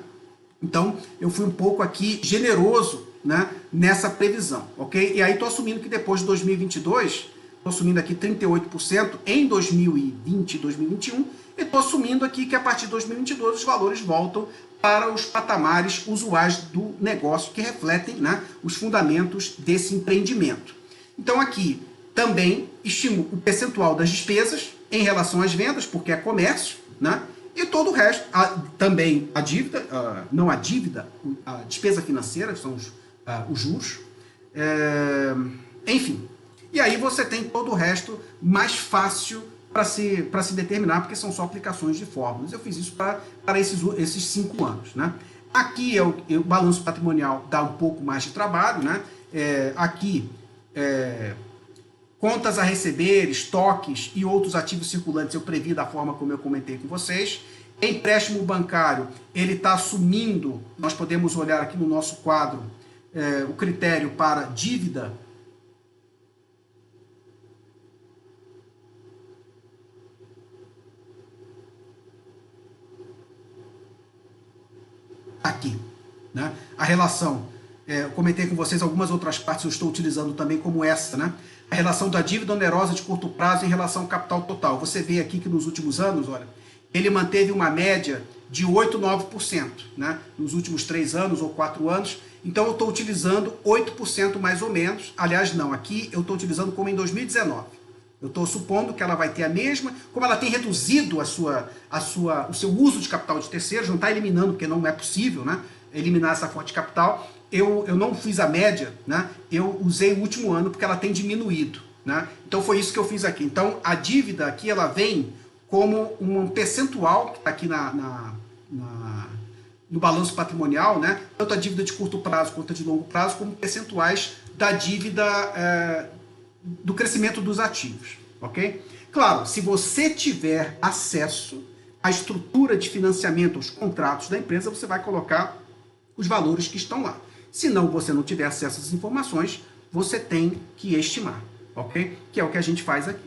Então, eu fui um pouco aqui generoso, né, nessa previsão, ok? E aí estou assumindo que depois de 2022, estou assumindo aqui 38% em 2020 e 2021, e estou assumindo aqui que a partir de 2022 os valores voltam para os patamares usuais do negócio, que refletem, né, os fundamentos desse empreendimento. Então aqui também estimo o percentual das despesas em relação às vendas, porque é comércio, né? E todo o resto, também a dívida, não a dívida, a despesa financeira, que são os juros, enfim. E aí você tem todo o resto mais fácil para se determinar, porque são só aplicações de fórmulas. Eu fiz isso para esses 5 anos, né? Aqui o balanço patrimonial dá um pouco mais de trabalho, né? Aqui contas a receber, estoques e outros ativos circulantes eu previ da forma como eu comentei com vocês. Empréstimo bancário, ele está assumindo, nós podemos olhar aqui no nosso quadro, o critério para dívida. Aqui, né? A relação, eu comentei com vocês algumas outras partes, eu estou utilizando também como essa, né? A relação da dívida onerosa de curto prazo em relação ao capital total. Você vê aqui que nos últimos anos, olha, ele manteve uma média de 8, 9%, né? Nos últimos 3 anos ou 4 anos. Então eu estou utilizando 8% mais ou menos. Aliás, não, aqui eu estou utilizando como em 2019. Eu estou supondo que ela vai ter a mesma, como ela tem reduzido o seu uso de capital de terceiros, não está eliminando, porque não é possível, né, eliminar essa fonte de capital. Eu não fiz a média, né? Eu usei o último ano porque ela tem diminuído, né? Então foi isso que eu fiz aqui. Então a dívida aqui ela vem como um percentual que está aqui no balanço patrimonial, né? Tanto a dívida de curto prazo quanto a de longo prazo, como percentuais da dívida do crescimento dos ativos, ok? Claro, se você tiver acesso à estrutura de financiamento, aos contratos da empresa, você vai colocar os valores que estão lá. Se não, você não tiver acesso às informações, você tem que estimar, ok? Que é o que a gente faz aqui.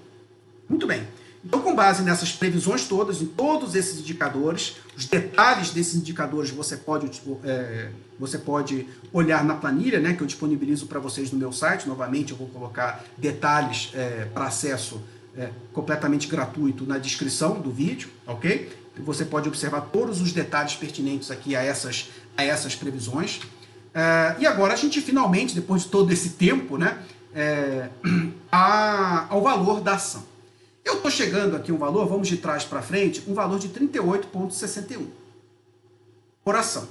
Muito bem. Então, com base nessas previsões todas, em todos esses indicadores, os detalhes desses indicadores você pode olhar na planilha, né, que eu disponibilizo para vocês no meu site. Novamente, eu vou colocar detalhes para acesso completamente gratuito na descrição do vídeo, ok? Você pode observar todos os detalhes pertinentes aqui a essas previsões. E agora a gente finalmente, depois de todo esse tempo, né, ao valor da ação. Eu estou chegando aqui um valor, vamos de trás para frente, um valor de 38,61 por ação.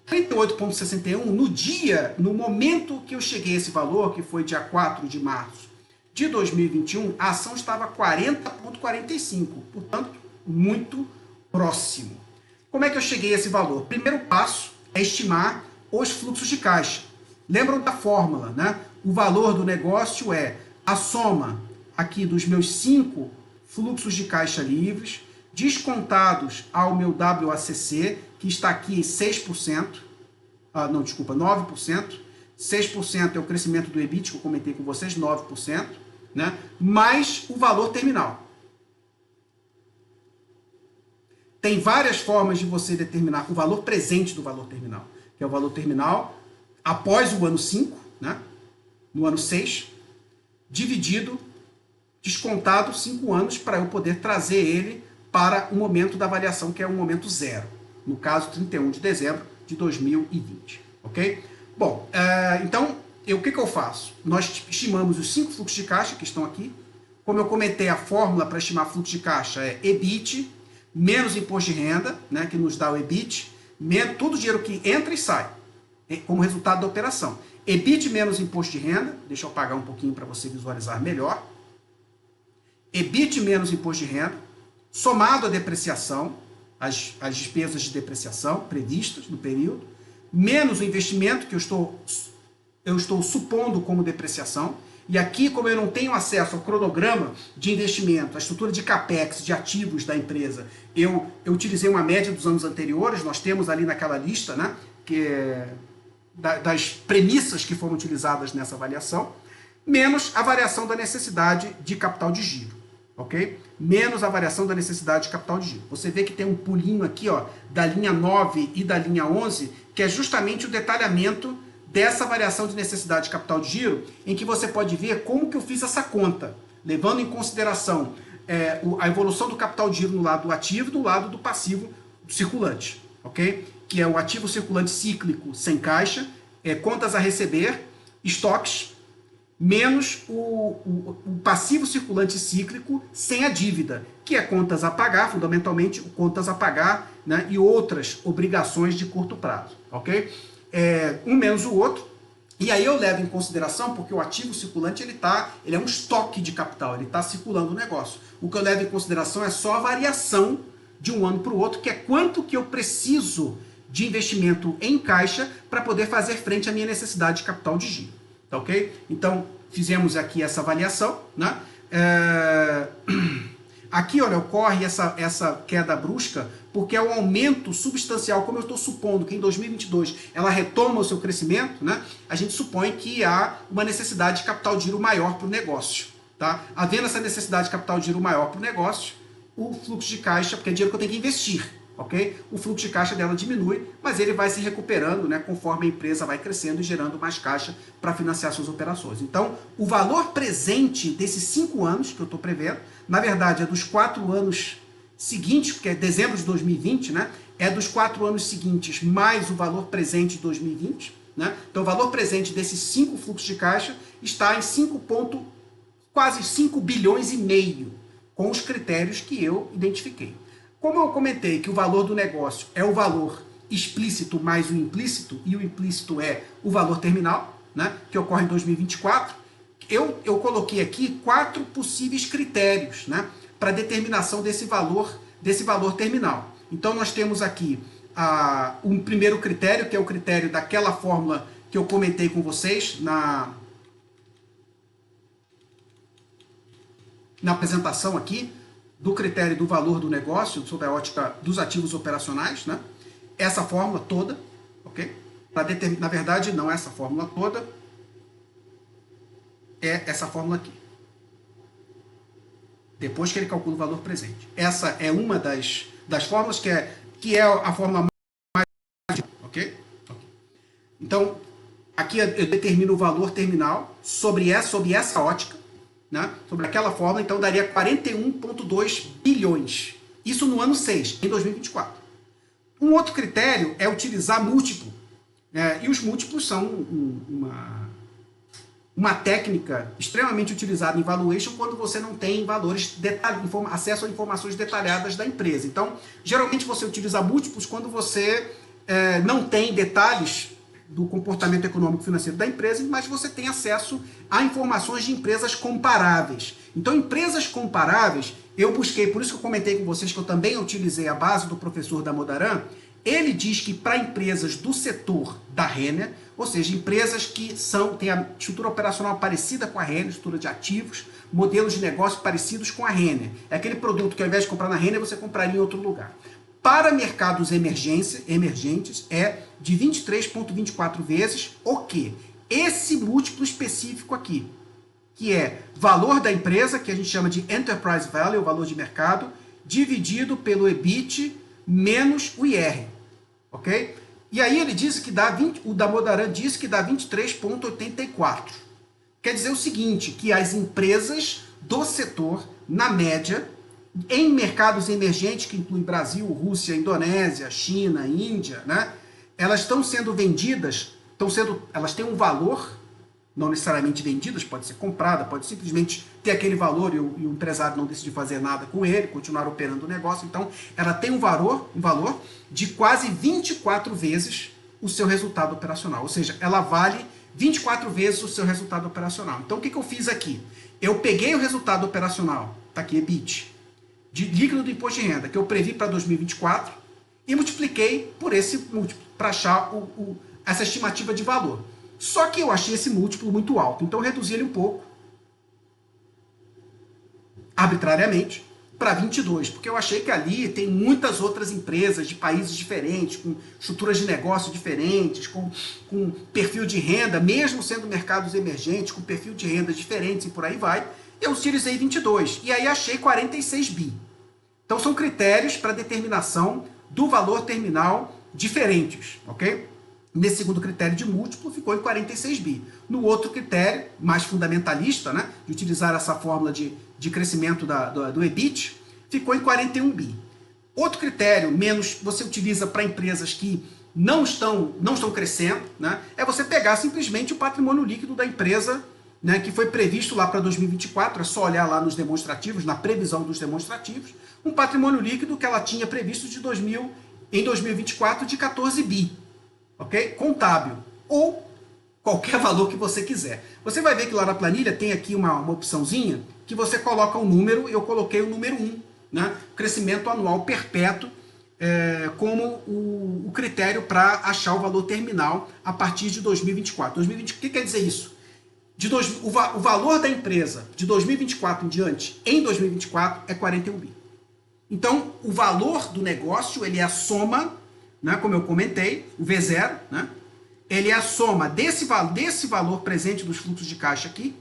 38,61 no momento que eu cheguei a esse valor, que foi dia 4 de março de 2021, a ação estava 40,45, portanto, muito próximo. Como é que eu cheguei a esse valor? Primeiro passo é estimar os fluxos de caixa. Lembram da fórmula, né? O valor do negócio é a soma aqui dos meus 5 fluxos de caixa livres, descontados ao meu WACC, que está aqui em 6%, 9%, 6% é o crescimento do EBIT, que eu comentei com vocês, 9%, né? Mais o valor terminal. Tem várias formas de você determinar o valor presente do valor terminal, que é o valor terminal após o ano 5, né? No ano 6, dividido, descontado 5 anos, para eu poder trazer ele para o momento da avaliação, que é o momento 0. No caso, 31 de dezembro de 2020. Ok? Bom, então, o que eu faço? Nós estimamos os 5 fluxos de caixa que estão aqui. Como eu comentei, a fórmula para estimar fluxo de caixa é EBIT menos imposto de renda, né, que nos dá o EBIT, todo o dinheiro que entra e sai, como resultado da operação. EBIT menos imposto de renda, deixa eu apagar um pouquinho para você visualizar melhor. EBIT menos imposto de renda, somado à depreciação, as despesas de depreciação previstas no período, menos o investimento que eu estou supondo como depreciação. E aqui, como eu não tenho acesso ao cronograma de investimento, à estrutura de CAPEX, de ativos da empresa, eu utilizei uma média dos anos anteriores. Nós temos ali naquela lista, né, das premissas que foram utilizadas nessa avaliação, menos a variação da necessidade de capital de giro, ok? Menos a variação da necessidade de capital de giro. Você vê que tem um pulinho aqui, ó, da linha 9 e da linha 11, que é justamente o detalhamento dessa variação de necessidade de capital de giro, em que você pode ver como que eu fiz essa conta, levando em consideração a evolução do capital de giro no lado do ativo e do lado do passivo circulante, ok? Que é o ativo circulante cíclico sem caixa, contas a receber, estoques, menos o passivo circulante cíclico sem a dívida, que é contas a pagar, fundamentalmente contas a pagar, né, e outras obrigações de curto prazo, ok? Um menos o outro, e aí eu levo em consideração, porque o ativo circulante ele é um estoque de capital, ele está circulando o negócio. O que eu levo em consideração é só a variação de um ano para o outro, que é quanto que eu preciso de investimento em caixa para poder fazer frente à minha necessidade de capital de giro. Tá ok? Então, fizemos aqui essa avaliação, né? Aqui, olha, ocorre essa queda brusca porque é um aumento substancial, como eu estou supondo que em 2022 ela retoma o seu crescimento, né? A gente supõe que há uma necessidade de capital de giro maior para o negócio. Tá? Havendo essa necessidade de capital de giro maior para o negócio, o fluxo de caixa, porque é dinheiro que eu tenho que investir, ok? O fluxo de caixa dela diminui, mas ele vai se recuperando, né, conforme a empresa vai crescendo e gerando mais caixa para financiar suas operações. Então, o valor presente desses 5 anos que eu estou prevendo, na verdade é dos 4 anos seguintes, que é dezembro de 2020, né? É dos 4 anos seguintes mais o valor presente de 2020, né? Então o valor presente desses 5 fluxos de caixa está em quase 5 bilhões e meio, com os critérios que eu identifiquei. Como eu comentei que o valor do negócio é o valor explícito mais o implícito, e o implícito é o valor terminal, né? Que ocorre em 2024, eu coloquei aqui 4 possíveis critérios, né, para determinação desse valor terminal. Então nós temos aqui um primeiro critério, que é o critério daquela fórmula que eu comentei com vocês na apresentação aqui, do critério do valor do negócio, sob a ótica dos ativos operacionais, né? Essa fórmula toda, ok? Na verdade, não essa fórmula toda, é essa fórmula aqui. depois que ele calcula o valor presente. Essa é uma das fórmulas que é a fórmula mais... Ok? Então, aqui eu determino o valor terminal sobre essa ótica, né? Sobre aquela fórmula, então daria 41,2 bilhões. Isso no ano 6, em 2024. Um outro critério é utilizar múltiplo, né? E os múltiplos são uma técnica extremamente utilizada em valuation quando você não tem acesso a informações detalhadas da empresa. Então, geralmente você utiliza múltiplos quando você não tem detalhes do comportamento econômico e financeiro da empresa, mas você tem acesso a informações de empresas comparáveis. Então, empresas comparáveis, eu busquei, por isso que eu comentei com vocês que eu também utilizei a base do professor Damodaran. Ele diz que para empresas do setor da Renner, ou seja, empresas que têm a estrutura operacional parecida com a Renner, estrutura de ativos, modelos de negócio parecidos com a Renner. É aquele produto que ao invés de comprar na Renner, você compraria em outro lugar. Para mercados emergentes, é de 23,24 vezes o quê? Esse múltiplo específico aqui, que é valor da empresa, que a gente chama de Enterprise Value, o valor de mercado, dividido pelo EBIT menos o IR, ok? E aí ele disse que dá o Damodaran disse que dá 23,84. Quer dizer o seguinte, que as empresas do setor, na média, em mercados emergentes, que incluem Brasil, Rússia, Indonésia, China, Índia, né? Elas estão sendo vendidas, elas têm um valor, não necessariamente vendidas, pode ser comprada, pode simplesmente ter aquele valor e o empresário não decidir fazer nada com ele, continuar operando o negócio. Então, ela tem um valor de quase 24 vezes o seu resultado operacional. Ou seja, ela vale 24 vezes o seu resultado operacional. Então, o que eu fiz aqui? Eu peguei o resultado operacional, tá aqui, EBIT, de líquido do imposto de renda, que eu previ para 2024, e multipliquei por esse múltiplo, para achar essa estimativa de valor. Só que eu achei esse múltiplo muito alto, então eu reduzi ele um pouco, arbitrariamente, para 22, porque eu achei que ali tem muitas outras empresas de países diferentes, com estruturas de negócio diferentes, com perfil de renda, mesmo sendo mercados emergentes, com perfil de renda diferentes e por aí vai. Eu utilizei 22 e aí achei 46 bi. Então são critérios para determinação do valor terminal diferentes, ok? Nesse segundo critério de múltiplo ficou em 46 bi. No outro critério, mais fundamentalista, né, de utilizar essa fórmula de crescimento do EBIT, ficou em 41 bi. Outro critério, menos você utiliza para empresas que não estão crescendo, né, é você pegar simplesmente o patrimônio líquido da empresa, né, que foi previsto lá para 2024, é só olhar lá nos demonstrativos, na previsão dos demonstrativos, um patrimônio líquido que ela tinha previsto em 2024 de 14 bi, ok? Contábil, ou qualquer valor que você quiser. Você vai ver que lá na planilha tem aqui uma opçãozinha que você coloca um número, e eu coloquei o número 1, né? Crescimento anual perpétuo, como o critério para achar o valor terminal a partir de 2024. O que quer dizer isso? O valor da empresa de 2024 em diante, em 2024, é 41 bi. Então, o valor do negócio, ele é a soma, né, como eu comentei, o V0, né, ele é a soma desse valor presente dos fluxos de caixa aqui,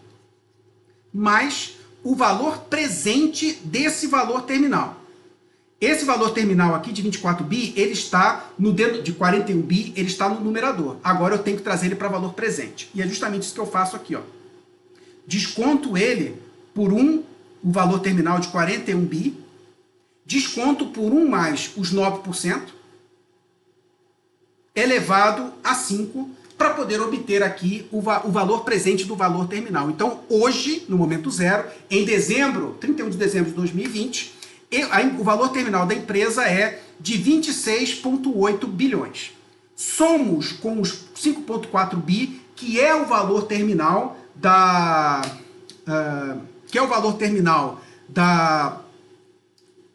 mais o valor presente desse valor terminal. Esse valor terminal aqui de 24 bi, ele está de 41 bi, ele está no numerador. Agora eu tenho que trazer ele para valor presente. E é justamente isso que eu faço aqui, ó. Desconto ele por o valor terminal de 41 bi, desconto por 1 mais os 9%, elevado a 5, para poder obter aqui o valor presente do valor terminal. Então, hoje, no momento zero, em 31 de dezembro de 2020, o valor terminal da empresa é de 26,8 bilhões. Somos com os 5,4 bi, que é o valor terminal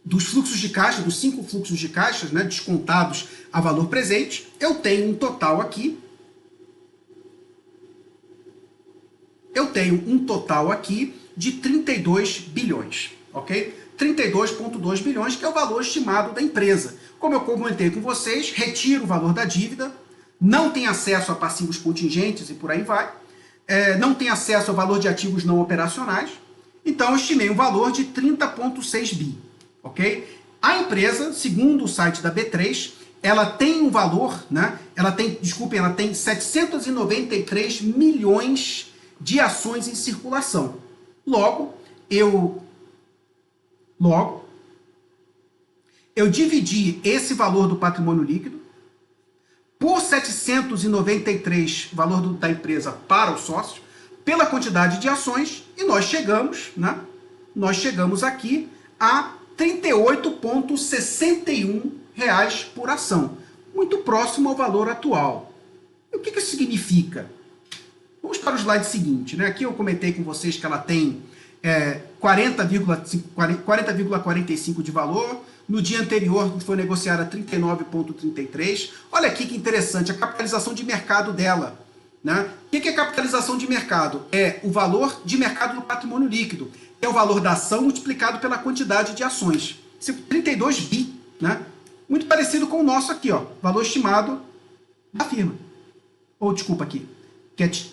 dos fluxos de caixa, dos 5 fluxos de caixas, né, descontados a valor presente. Eu tenho um total aqui. De 32 bilhões, ok? 32,2 bilhões, que é o valor estimado da empresa. Como eu comentei com vocês, retiro o valor da dívida, não tem acesso a passivos contingentes e por aí vai, não tem acesso ao valor de ativos não operacionais, Então, eu estimei um valor de 30,6 bi, ok? A empresa, segundo o site da B3, ela tem um valor, né? Ela tem 793 milhões de ações em circulação. Logo, eu dividi esse valor do patrimônio líquido por 793, valor da empresa para o sócio, pela quantidade de ações, e nós chegamos, né? Nós chegamos aqui a R$ 38,61 por ação, muito próximo ao valor atual. E o que isso significa? Vamos para o slide seguinte, né? Aqui eu comentei com vocês que ela tem 40,45 de valor. No dia anterior foi negociada a 39,33. Olha aqui que interessante, a capitalização de mercado dela. Né? O que é capitalização de mercado? É o valor de mercado do patrimônio líquido. É o valor da ação multiplicado pela quantidade de ações. 32 bi. Né? Muito parecido com o nosso aqui, ó, valor estimado da firma. Ou, desculpa aqui,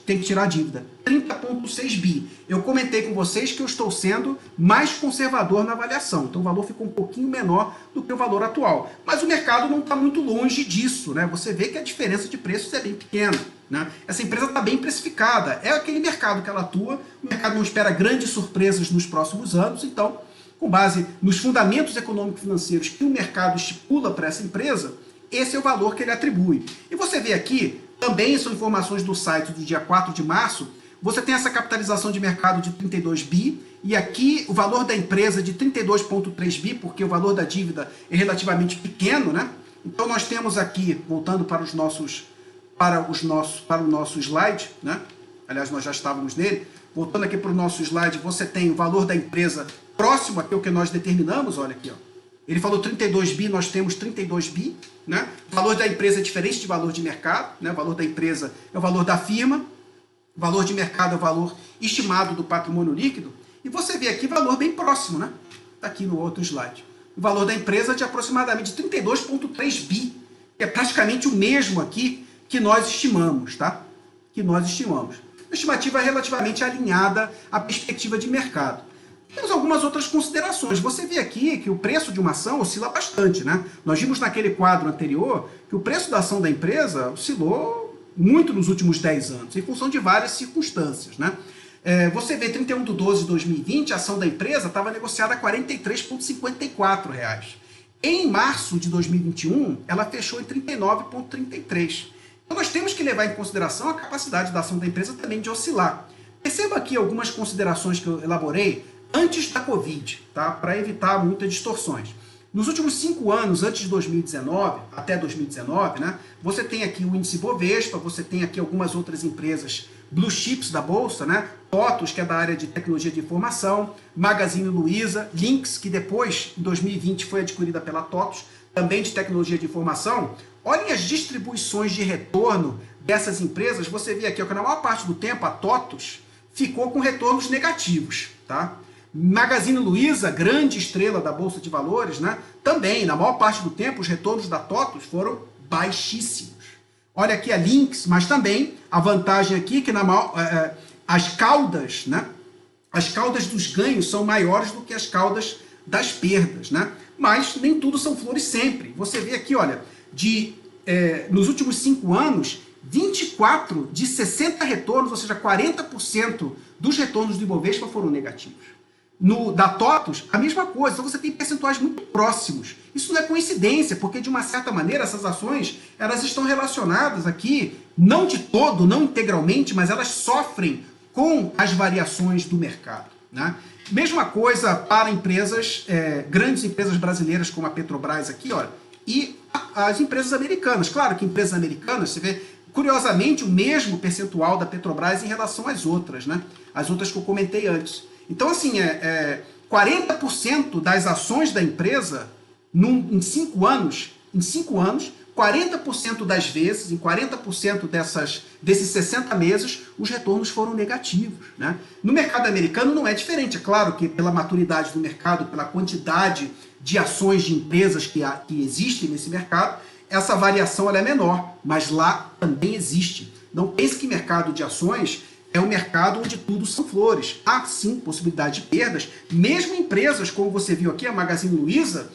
tem que tirar a dívida. 30,6 bi. Eu comentei com vocês que eu estou sendo mais conservador na avaliação. Então o valor ficou um pouquinho menor do que o valor atual. Mas o mercado não está muito longe disso, né? Você vê que a diferença de preços é bem pequena. Né? Essa empresa está bem precificada. É aquele mercado que ela atua. O mercado não espera grandes surpresas nos próximos anos. Então, com base nos fundamentos econômico-financeiros que o mercado estipula para essa empresa, esse é o valor que ele atribui. E você vê aqui, também são informações do site do dia 4 de março, você tem essa capitalização de mercado de 32 bi, e aqui o valor da empresa de 32,3 bi, porque o valor da dívida é relativamente pequeno, né? Então nós temos aqui, voltando para o nosso slide, né? Aliás, nós já estávamos nele. Voltando aqui para o nosso slide, você tem o valor da empresa próximo aqui ao que nós determinamos, olha aqui, ó. Ele falou 32 bi, nós temos 32 bi, né? O valor da empresa é diferente de valor de mercado, né? O valor da empresa é o valor da firma, o valor de mercado é o valor estimado do patrimônio líquido, e você vê aqui valor bem próximo, né? Está aqui no outro slide. O valor da empresa é de aproximadamente 32,3 bi, que é praticamente o mesmo aqui que nós estimamos, tá? Que nós estimamos. A estimativa é relativamente alinhada à perspectiva de mercado. Temos algumas outras considerações. Você vê aqui que o preço de uma ação oscila bastante, né? Nós vimos naquele quadro anterior que o preço da ação da empresa oscilou muito nos últimos 10 anos, em função de várias circunstâncias, né? Você vê 31/12/2020, a ação da empresa estava negociada a R$ 43,54. Em março de 2021, ela fechou em R$ 39,33. Então nós temos que levar em consideração a capacidade da ação da empresa também de oscilar. Perceba aqui algumas considerações que eu elaborei antes da Covid, tá? Para evitar muitas distorções. Nos últimos 5 anos, antes de 2019, até 2019, né, você tem aqui o índice Bovespa, você tem aqui algumas outras empresas blue chips da Bolsa, né? TOTUS, que é da área de tecnologia de informação, Magazine Luiza, Lynx, que depois, em 2020, foi adquirida pela TOTUS, também de tecnologia de informação. Olhem as distribuições de retorno dessas empresas. Você vê aqui ó, que na maior parte do tempo a TOTUS ficou com retornos negativos, tá? Magazine Luiza, grande estrela da Bolsa de Valores, né? Também, na maior parte do tempo, os retornos da TOTUS foram baixíssimos. Olha aqui a Lynx, mas também a vantagem aqui que as caudas, né? As caudas dos ganhos são maiores do que as caudas das perdas, né? Mas nem tudo são flores sempre. Você vê aqui, olha, nos últimos 5 anos, 24 de 60 retornos, ou seja, 40% dos retornos do Ibovespa foram negativos. Da TOTUS, a mesma coisa. Então você tem percentuais muito próximos. Isso não é coincidência, porque de uma certa maneira essas ações elas estão relacionadas aqui, não de todo, não integralmente, mas elas sofrem com as variações do mercado, né? Mesma coisa para empresas, grandes empresas brasileiras como a Petrobras aqui, olha, e as empresas americanas. Claro que empresas americanas, você vê, curiosamente, o mesmo percentual da Petrobras em relação às outras, né? As outras que eu comentei antes. Então, assim, 40% das ações da empresa, em 5 anos, 40% das vezes, em 40% desses 60 meses, os retornos foram negativos, né? No mercado americano não é diferente. É claro que pela maturidade do mercado, pela quantidade de ações de empresas que existem nesse mercado, essa variação ela é menor, mas lá também existe. Não pense que mercado de ações é um mercado onde tudo são flores. Há sim possibilidade de perdas, mesmo empresas, como você viu aqui, a Magazine Luiza,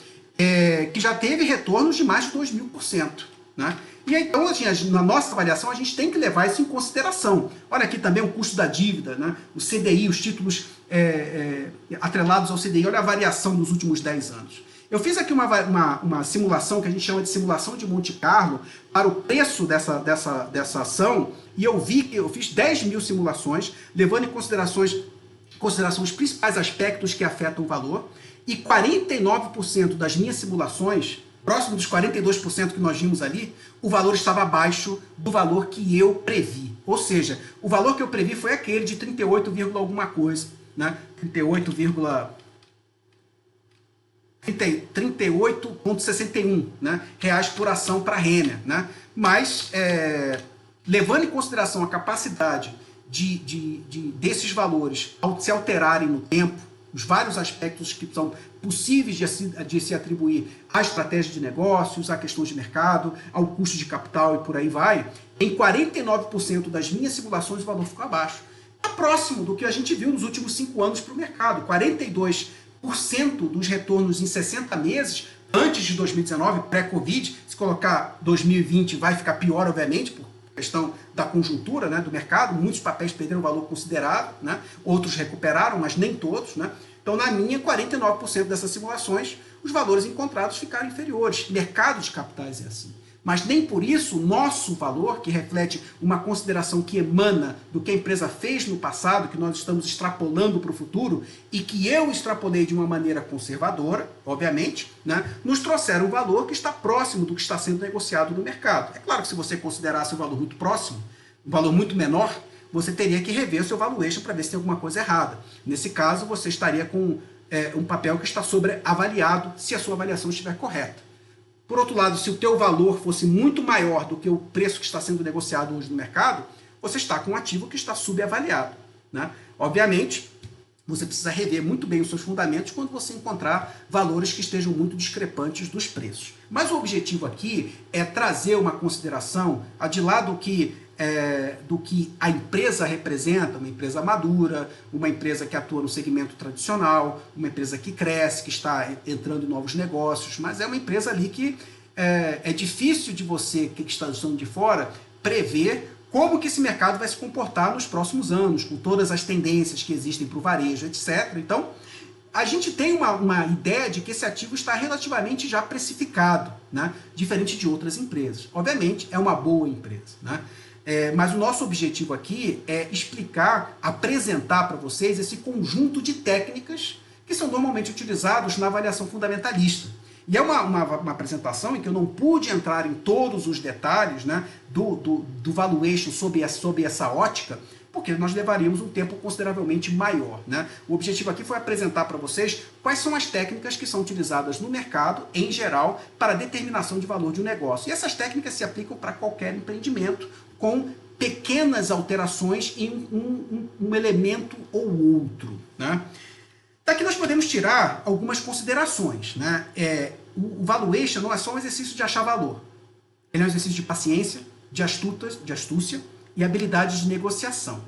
que já teve retornos de mais de 2.000%. Né? E então, assim, na nossa avaliação, a gente tem que levar isso em consideração. Olha aqui também o custo da dívida, né? O CDI, os títulos atrelados ao CDI, olha a variação nos últimos 10 anos. Eu fiz aqui uma simulação que a gente chama de simulação de Monte Carlo para o preço dessa ação, e eu vi que eu fiz 10.000 simulações, levando em consideração os principais aspectos que afetam o valor, e 49% das minhas simulações, próximo dos 42% que nós vimos ali, o valor estava abaixo do valor que eu previ. Ou seja, o valor que eu previ foi aquele de 38, alguma coisa, né? 38,61, né, reais por ação para a Renner, né? Mas, levando em consideração a capacidade desses valores se alterarem no tempo, os vários aspectos que são possíveis de se atribuir à estratégia de negócios, à questões de mercado, ao custo de capital e por aí vai, em 49% das minhas simulações o valor ficou abaixo. Está próximo do que a gente viu nos últimos 5 anos para o mercado. 42% dos retornos em 60 meses, antes de 2019, pré-Covid. Se colocar 2020 vai ficar pior, obviamente, por questão da conjuntura, né, do mercado. Muitos papéis perderam valor considerável, né, outros recuperaram, mas nem todos. Né? Então, na minha, 49% dessas simulações, os valores encontrados ficaram inferiores. Mercado de capitais é assim. Mas nem por isso o nosso valor, que reflete uma consideração que emana do que a empresa fez no passado, que nós estamos extrapolando para o futuro, e que eu extrapolei de uma maneira conservadora, obviamente, né, nos trouxeram um valor que está próximo do que está sendo negociado no mercado. É claro que se você considerasse um valor muito próximo, um valor muito menor, você teria que rever o seu valuation para ver se tem alguma coisa errada. Nesse caso, você estaria com um papel que está sobreavaliado, se a sua avaliação estiver correta. Por outro lado, se o teu valor fosse muito maior do que o preço que está sendo negociado hoje no mercado, você está com um ativo que está subavaliado. Né? Obviamente, você precisa rever muito bem os seus fundamentos quando você encontrar valores que estejam muito discrepantes dos preços. Mas o objetivo aqui é trazer uma consideração de lá do que a empresa representa, uma empresa madura, uma empresa que atua no segmento tradicional, uma empresa que cresce, que está entrando em novos negócios, mas é uma empresa ali que é difícil de você, que está de fora, prever como que esse mercado vai se comportar nos próximos anos, com todas as tendências que existem para o varejo, etc. Então, a gente tem uma ideia de que esse ativo está relativamente já precificado, né? Diferente de outras empresas. Obviamente, é uma boa empresa, né? Mas o nosso objetivo aqui é explicar, apresentar para vocês esse conjunto de técnicas que são normalmente utilizados na avaliação fundamentalista. E é uma apresentação em que eu não pude entrar em todos os detalhes, né, do valuation sob essa ótica, porque nós levaríamos um tempo consideravelmente maior. Né? O objetivo aqui foi apresentar para vocês quais são as técnicas que são utilizadas no mercado, em geral, para a determinação de valor de um negócio. E essas técnicas se aplicam para qualquer empreendimento, com pequenas alterações em um elemento ou outro. Né? Daqui nós podemos tirar algumas considerações. Né? O valuation não é só um exercício de achar valor. Ele é um exercício de paciência, de astúcia e habilidade de negociação.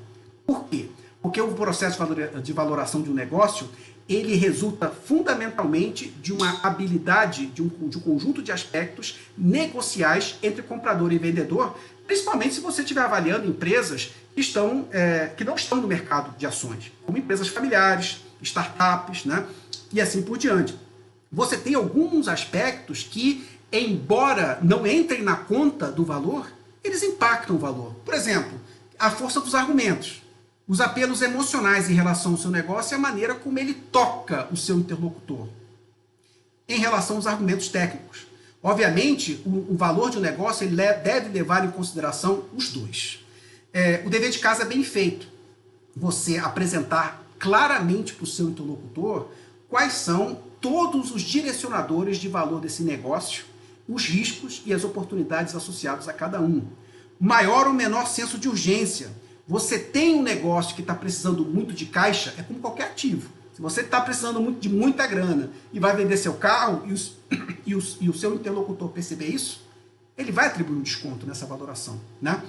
Por quê? Porque o processo de valoração de um negócio, ele resulta fundamentalmente de uma habilidade, de um conjunto de aspectos negociais entre comprador e vendedor, principalmente se você estiver avaliando empresas que não estão no mercado de ações, como empresas familiares, startups, né? E assim por diante. Você tem alguns aspectos que, embora não entrem na conta do valor, eles impactam o valor. Por exemplo, a força dos argumentos, os apelos emocionais em relação ao seu negócio e a maneira como ele toca o seu interlocutor. Em relação aos argumentos técnicos. Obviamente, o valor de um negócio ele deve levar em consideração os dois. O dever de casa é bem feito. Você apresentar claramente para o seu interlocutor quais são todos os direcionadores de valor desse negócio, os riscos e as oportunidades associados a cada um. Maior ou menor senso de urgência. Você tem um negócio que está precisando muito de caixa, é como qualquer ativo. Se você está precisando de muita grana e vai vender seu carro e o seu interlocutor perceber isso, ele vai atribuir um desconto nessa valoração. Né?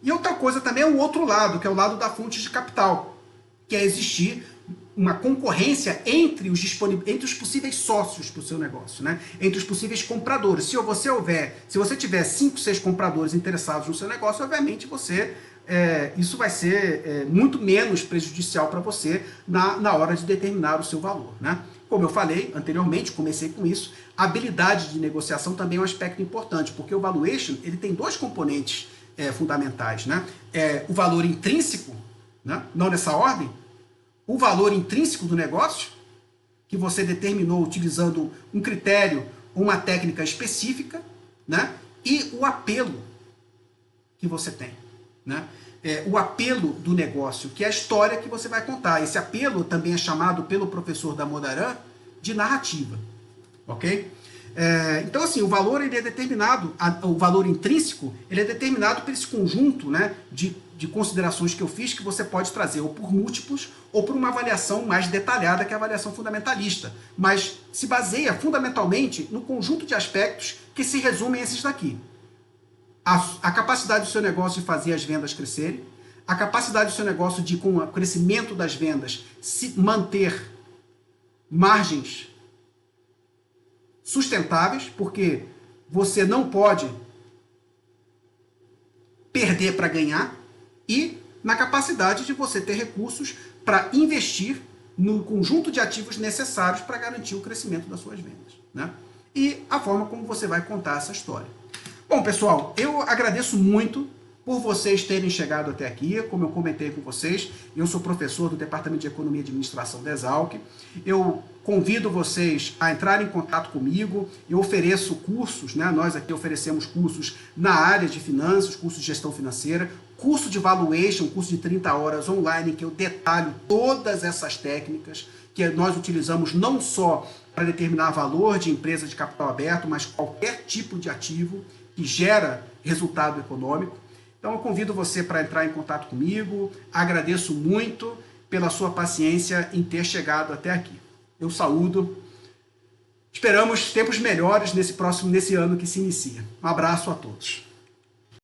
E outra coisa também é o outro lado, que é o lado da fonte de capital, que é existir uma concorrência entre os possíveis sócios para o seu negócio, né? Entre os possíveis compradores. Se você tiver 5, 6 compradores interessados no seu negócio, obviamente isso vai ser muito menos prejudicial para você na hora de determinar o seu valor, né? Como eu falei anteriormente, comecei com isso, a habilidade de negociação também é um aspecto importante, porque o valuation ele tem dois componentes fundamentais, né? O valor intrínseco, né? Não nessa ordem, o valor intrínseco do negócio, que você determinou utilizando um critério, uma técnica específica, né? E o apelo que você tem, né? O apelo do negócio, que é a história que você vai contar. Esse apelo também é chamado pelo professor Damodaran de narrativa, ok? Então, assim, o valor ele é determinado, o valor intrínseco, ele é determinado por esse conjunto, né, de considerações que eu fiz, que você pode trazer ou por múltiplos ou por uma avaliação mais detalhada, que é a avaliação fundamentalista, mas se baseia fundamentalmente no conjunto de aspectos que se resumem a esses daqui. A capacidade do seu negócio de fazer as vendas crescerem, a capacidade do seu negócio de, com o crescimento das vendas, se manter margens sustentáveis, porque você não pode perder para ganhar, e na capacidade de você ter recursos para investir no conjunto de ativos necessários para garantir o crescimento das suas vendas, né? E a forma como você vai contar essa história. Bom, pessoal, eu agradeço muito por vocês terem chegado até aqui. Como eu comentei com vocês, eu sou professor do Departamento de Economia e Administração da Exalc. Eu convido vocês a entrarem em contato comigo. Eu ofereço cursos, né? Nós aqui oferecemos cursos na área de finanças, curso de gestão financeira, curso de valuation, curso de 30 horas online, que eu detalho todas essas técnicas que nós utilizamos não só para determinar valor de empresa de capital aberto, mas qualquer tipo de ativo que gera resultado econômico. Então eu convido você para entrar em contato comigo, agradeço muito pela sua paciência em ter chegado até aqui. Eu saúdo, esperamos tempos melhores nesse ano que se inicia. Um abraço a todos.